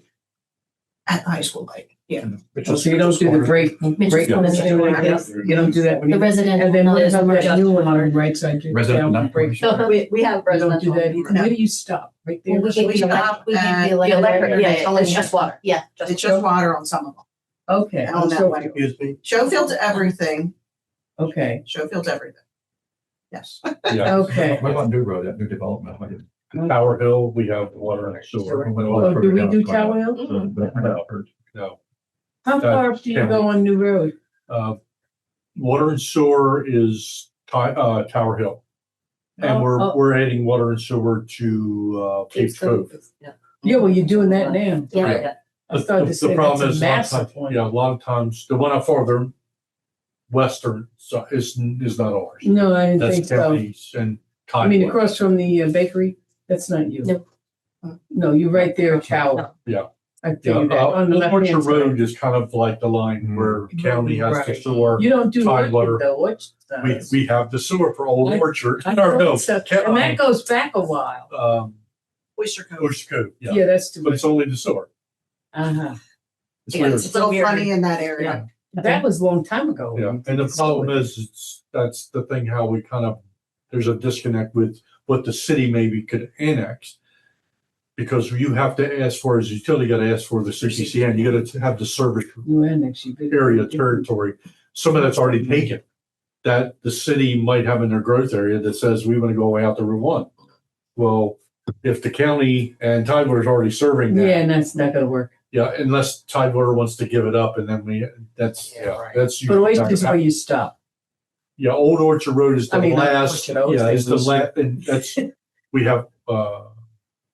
at the high school light. Yeah. Oh, so you don't do the break, Mitchell's break, Corner. you don't do that when The you, residential. and then what is about that just new one on water. the right side? you Residential down not break? commercial. we have You don't do residential. that either. Where do you stop? Right there? Well, we give We the stop we give at the the electric. electric, Yeah, it's only it's just water. Yeah. It's just water on some of them. Okay. On that so- way. Excuse me? Showfield's everything. Okay, Showfield's everything. Yes. yeah, okay. What about New Road, that new development? Like, Tower Hill, we have water and sewer. Oh, do we do Tower Hill? No, How far up do you go on New Road? Water and sewer is Tower Hill. And Oh, we're adding water and sewer to Cape Cove. yeah, well, you're doing that now. Yeah. I started to say problem that's a is, a lot of massive times- one. yeah, a lot of times, the one out farther western is not ours. No, I didn't think That's so. counties and I mean, Tidewater. across from the bakery, that's not you. No. No, you're right there at Tower. Yeah. I Yeah, figured that on the Old left Orchard hand Road side. is kind of like the line where county has the Right. sewer. You don't do Tidewater. Orchard though, what? We have the sewer for Old I- Orchard. I Or no, thought so. And that goes back a while. Oyster Cove. Oyster Cove, yeah, Yeah, that's too but much. it's only the sewer. Uh-huh. It's Yeah, weird. it's a little funny in that area. That was a long time ago. Yeah, and the problem is, that's the thing, how we kind of, there's a disconnect with what the city maybe could annex. Because you have to ask for, as a utility, you gotta ask for the CCCN, you gotta have the service You annex, you did. area territory. Some of that's already taken. That the city might have in their growth area that says we wanna go way out to Route 1. Well, if the county and Tidewater's already serving Yeah, that, and that's not gonna work. yeah, unless Tidewater wants to give it up, and then that's Yeah, right. that's. But Oyster is where you stop. Yeah, Old Orchard Road is the I mean, not last, Orchard, I always yeah, say it's the Lucy. last, and that's, we have,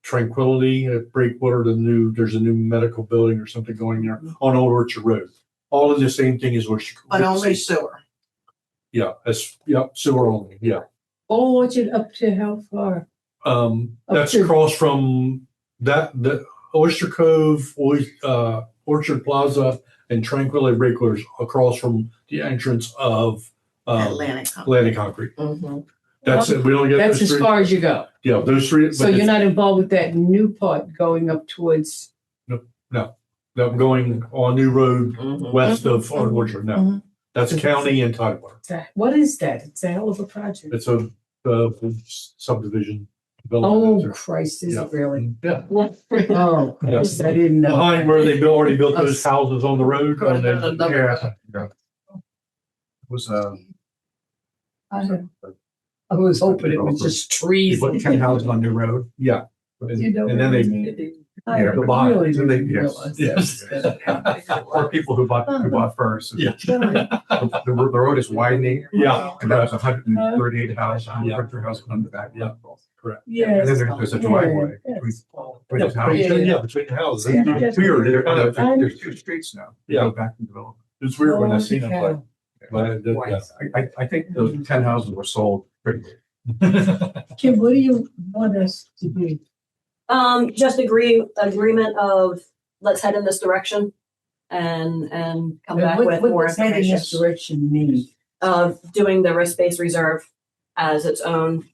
Tranquility at Breakwater, there's a new medical building or something going there on Old Orchard Road. All in the same thing as Orchard. But only sewer. Yeah, sewer only, yeah. Oh, Orchard up to how far? That's Okay. across from the Oyster Cove, Orchard Plaza and Tranquility Breakwater across from the entrance of, Atlantic. Atlantic Concrete. Mhm. That's it. We only get That's those as three. far as you go. Yeah, those three. So but you're it's- not involved with that new part going up towards, No, going on New Road Mhm. west of Old Orchard. No, Mhm. that's county and Tidewater. what is that? It's a hell of a project. It's a subdivision. Oh, development. Christ, is Yeah. it really? Yeah. Oh, Yes. I didn't know. Behind where they already built those houses on the road. Go and then- ahead, another- Yeah. It was, I was hoping it was just you trees. put 10 houses on New Road. Yeah. You know, And then they- I Yeah, really so they- didn't yes. realize Yes. that. Or people who bought first. Yeah. The road is widening. Yeah. And that's 138 houses, Yeah. 100 houses on the back. Yeah. Correct. Yes. And then there's a driveway Yeah, between yes. between those houses. Between the houses. Yeah. It's weird. They're kind of, There's 2 streets now. Yeah. Go back and develop. it's weird when I see them, Holy but yeah. I think those 10 houses were sold pretty good. Kim, what do you want us to do? Just agreement of, let's head in this direction and come back with more What does heading information. this direction mean? Of doing the risk-based reserve as its own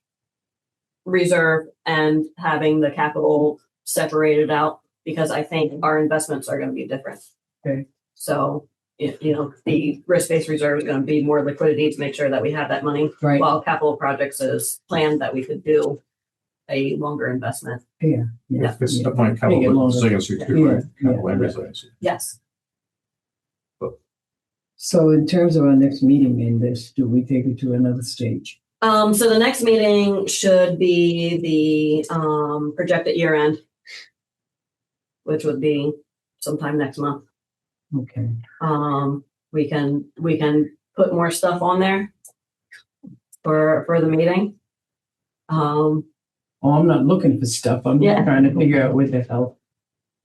reserve and having the capital separated out, because I think our investments are gonna be different. Okay. So, the risk-based reserve is gonna be more liquidity to make sure that we have that money, Right, while capital projects is planned that we could do a longer investment. yeah. This is the point, Make it capital longer. resiliency too, Yeah, right? Capital and yeah. resiliency. Yes. So in terms of our next meeting in this, do we take it to another stage? So the next meeting should be the projected year end, which would be sometime next month. Okay. We can put more stuff on there for the meeting. Oh, I'm not looking for stuff. I'm Yeah. just trying to figure out what the hell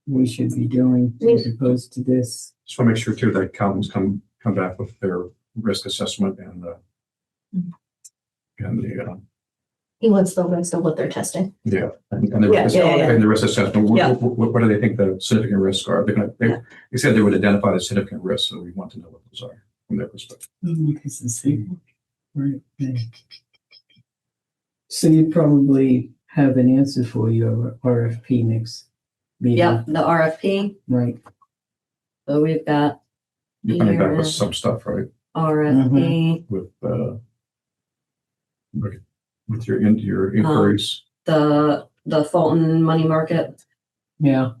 we should be doing as opposed to this. Just want to make sure too that accountants come back with their risk assessment and the He wants the list of what they're testing. and the Yeah, risk, yeah, yeah. and the risk assessment. Yeah. What do they think the significant risks are? They said they would identify the significant risks, so we want to know what those are from their perspective. This is right. So you probably have an answer for your RFP next meeting. Yep, the RFP. Right. So we've got You're coming back Yeah. with some stuff, right? RFP, With your inquiries. the Fulton money market, Yeah.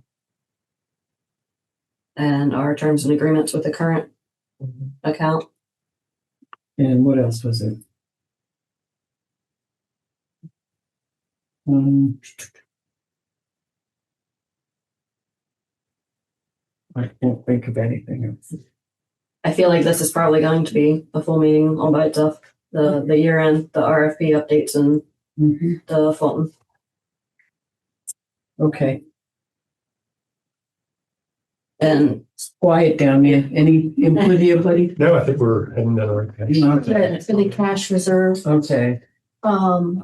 and our terms and agreements with the current account. And what else was it? I can't think of anything else. I feel like this is probably going to be a full meeting all by itself. The year end, the RFP updates, and Mhm. the Fulton. Okay. And Quiet down there. Any input here, buddy? No, I think we're heading down the right path. For the cash reserve, Okay. are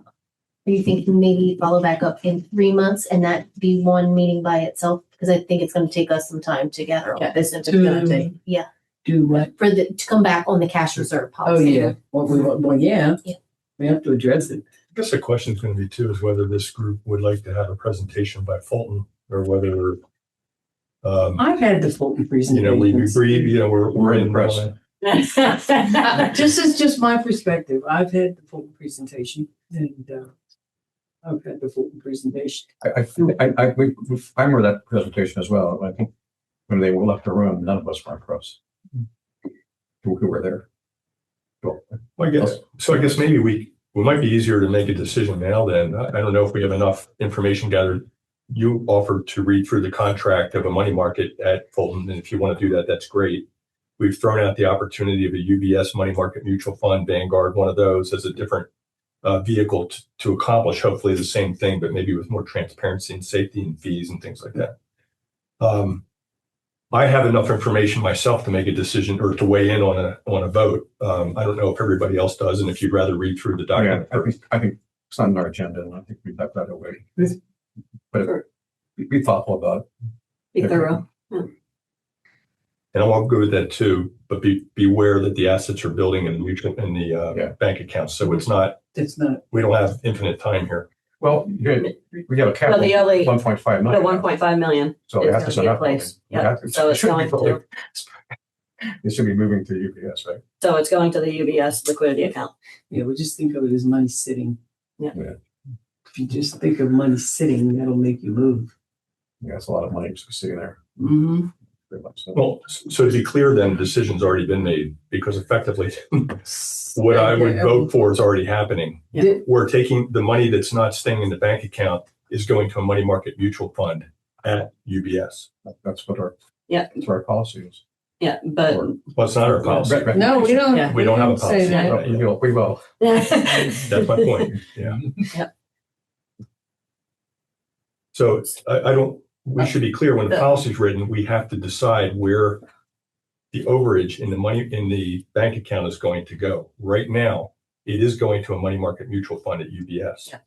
you thinking maybe follow back up in 3 months and that be one meeting by itself? Because I think it's gonna take us some time to gather all this information. Yeah, Do what? to come back on the cash reserve Oh, policy. yeah. Well, yeah. Yeah. We have to address it. I guess the question is going to be too, is whether this group would like to have a presentation by Fulton or whether, I've had the Fulton we presentation. agree, we're in Press. This is just my perspective. I've had the Fulton presentation and, I've had the Fulton presentation. I remember that presentation as well. I think when they left the room, none of us were impressed. Who were there. Well, I guess maybe we might be easier to make a decision now then. I don't know if we have enough information gathered. You offered to read through the contract of a money market at Fulton, and if you want to do that, that's great. We've thrown out the opportunity of a UBS money market mutual fund, Vanguard, one of those as a different vehicle to accomplish hopefully the same thing, but maybe with more transparency and safety and fees and things like that. I have enough information myself to make a decision or to weigh in on a vote. I don't know if everybody else does, and if you'd rather read through the document. I think it's not on our agenda, and I think we left that away. But be thoughtful about it. be thorough. And I'll go with that too, but beware that the assets are building in the bank accounts. So it's not, we don't have infinite time here. Well, we have a Well, capital the LA, 1.5 the million. 1.5 million So it is has to going to set be in up. place. Yeah, so it's going to, It should be moving to UPS, right? so it's going to the UBS liquidity account. Yeah, we just think of it as money sitting. Yeah. If you just think of money sitting, that'll make you move. Yeah, it's a lot of money just sitting there. Mm-hmm. Pretty much. So. Well, so to be clear, then the decision's already been made because effectively what I would vote for is already happening. Yeah. We're taking the money that's not staying in the bank account is going to a money market mutual fund at UBS. That's what our policy is. Yeah, but Well, it's not our policy. No, we don't. Yeah. We don't have a policy. Say that. We will. That's my point. Yeah. Yep. So we should be clear when the policy is written, we have to decide where the overage in the bank account is going to go. Right now, it is going to a money market mutual fund at UBS. Yeah.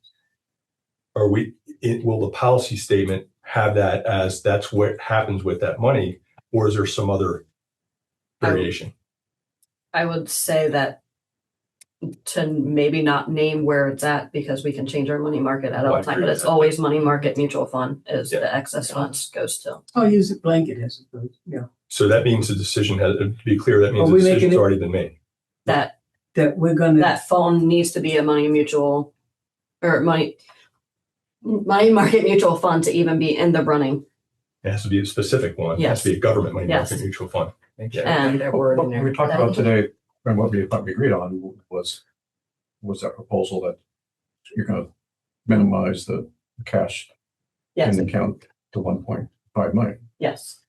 Will the policy statement have that as that's what happens with that money, or is there some other variation? I would say that to maybe not name where it's at because we can change our money market at all I time, agree but with it's that. always money market mutual fund is Yeah. the excess funds goes to. I'll use a blanket as opposed, yeah. So that means the decision to be clear, that means Are the we making decision's it- already been made. That That we're gonna, that phone needs to be a money mutual or money market mutual fund to even be in the running. It has to be a specific one. It has to be a government money Yes. market mutual fund. Yeah. And What we talked about today, and what we agreed on was that proposal that you're going to minimize the cash in yes, the account to 1.5 million. yes.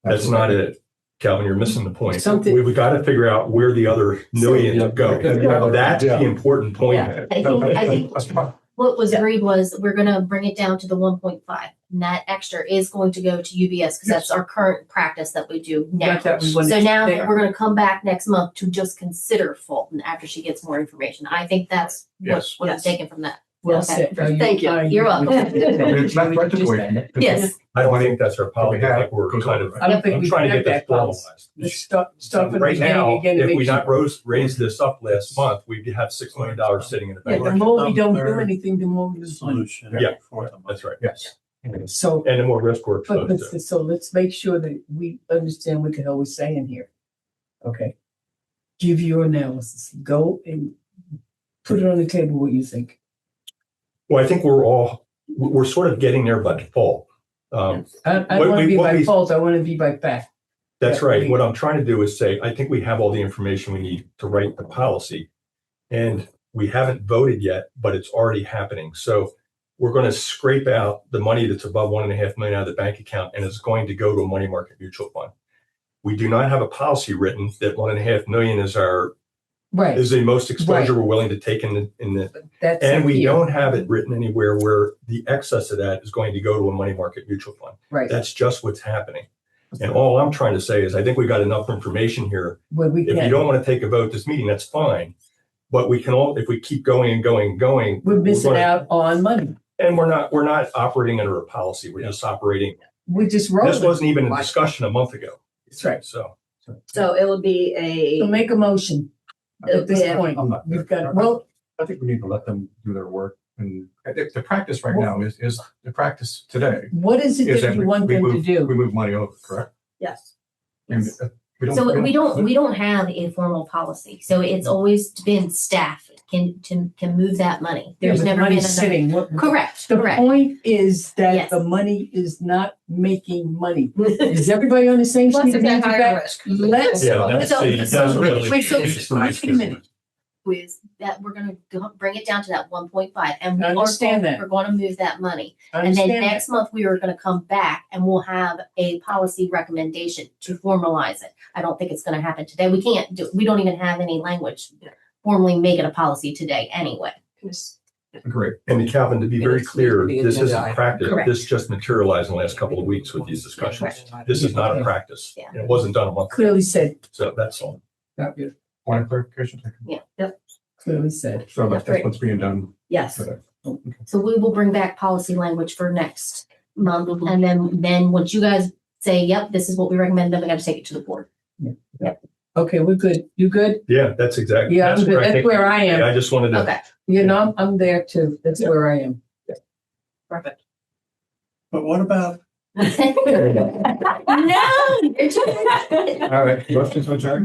That's not it. Calvin, you're missing the point. Something- We've got to figure out where the other millions go. Yeah. That's the important point. Yeah. I think That's part What was Yeah. agreed was we're gonna bring it down to the 1.5. And that extra is going to go to UBS because that's our current practice that we do now. Not that we want So it now there. we're gonna come back next month to just consider Fulton after she gets more information. I think that's Yes. what I'm Yes. taking from that. Well Okay. said. Are Thank you. are You're welcome. It's not right this way. Yes. I don't think that's our policy. I have think we're goes kind over. of, I don't think I'm we trying to have get this that policy. formalized. Let's start from the Right now, beginning again. to if make we sure. not raised this up last month, we'd have $6 million sitting in the Yeah, bank. the more we don't do Third anything, the more we lose money. Solution. Yeah. for them. That's right. Yes. So, And the more risk we're but exposed to. so let's make sure that we understand what the hell we're saying here. Okay. Give your analysis. Go and put it on the table what you think. Well, I think we're sort of getting there by default. I What don't want to we- be what by we- fault. I want to be by fact. That's Yeah, right. we- What I'm trying to do is say, I think we have all the information we need to write the policy. And we haven't voted yet, but it's already happening. So we're going to scrape out the money that's above $1.5 million out of the bank account, and it's going to go to a money market mutual fund. We do not have a policy written that $1.5 million is Right. the most exposure we're willing to take in the, That's and we here. don't have it written anywhere where the excess of that is going to go to a money market mutual fund. Right. That's just what's happening. And all I'm trying to say is I think we got enough information here. Where we If you can. don't want to take a vote this meeting, that's fine. But we can all, if we keep going and going and going. We're missing gonna- out on money. And we're not operating under a policy. We're just operating. We're just rolling. This wasn't even a discussion a month ago. That's right. So. So it would be So a, make a motion at this Yeah. point. I'm not- We've got, well, I think we need to let them do their work. And the practice right now is the practice today. what is it Is that that you we want them to move, do? we move money over, correct? yes. And So we don't have a formal policy. So it's always been staff can move that money. Yeah, There's but the never been money's a. sitting. What- Correct, The correct. point is that Yes. the money is not making money. Is everybody on the same Plus sheet? it's at of higher paper? risk. Let's, Yeah, that's So- the- that's really- Wait, so- wait a minute. Is that we're gonna bring it down to that 1.5 and we I are understand going- that. we're gonna move that money. I And then understand that. next month, we are gonna come back and we'll have a policy recommendation to formalize it. I don't think it's gonna happen today. We don't even have any language formally make it a policy today anyway. Great. And Calvin, to be very clear, this isn't Correct. practice. Correct. This just materialized in the last couple of weeks with these discussions. This is not a practice. Yeah. And it wasn't done a month ago. Clearly said, So that's all. Point of clarification. clearly said. So That's that's what's being done Yes. today. So we will bring back policy language for next month. And then once you guys say, yep, this is what we recommend, then we gotta take it to the board. Okay, we're good. You good? Yeah, that's exactly. Yeah, I'm good. That's where I am. I just wanted to. Okay, You know, I'm there too. That's where I am. perfect. But what about, No. you're too- All right, questions on Jack?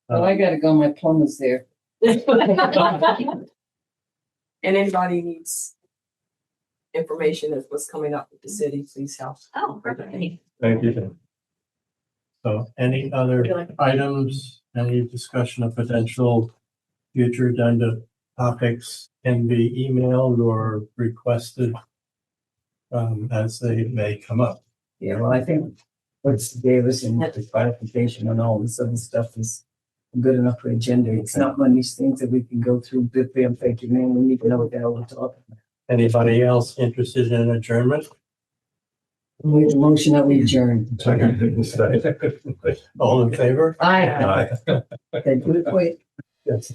Oh, I gotta go. My plumber's there. And anybody needs information of what's coming up with the city, please help. Oh, perfect. Thank you. so any other items, any discussion of potential future agenda topics can be emailed or requested as they may come up. Yeah, well, I think what's gave us in the clarification and all this other stuff is good enough for agenda. It's not one of these things that we can go through, bit bam, thank you, man. We need to know what the hell we're talking about. Anybody else interested in adjournment? Make the motion that we adjourn. All in favor? Aye. Aye. Okay, do it quick. Yes.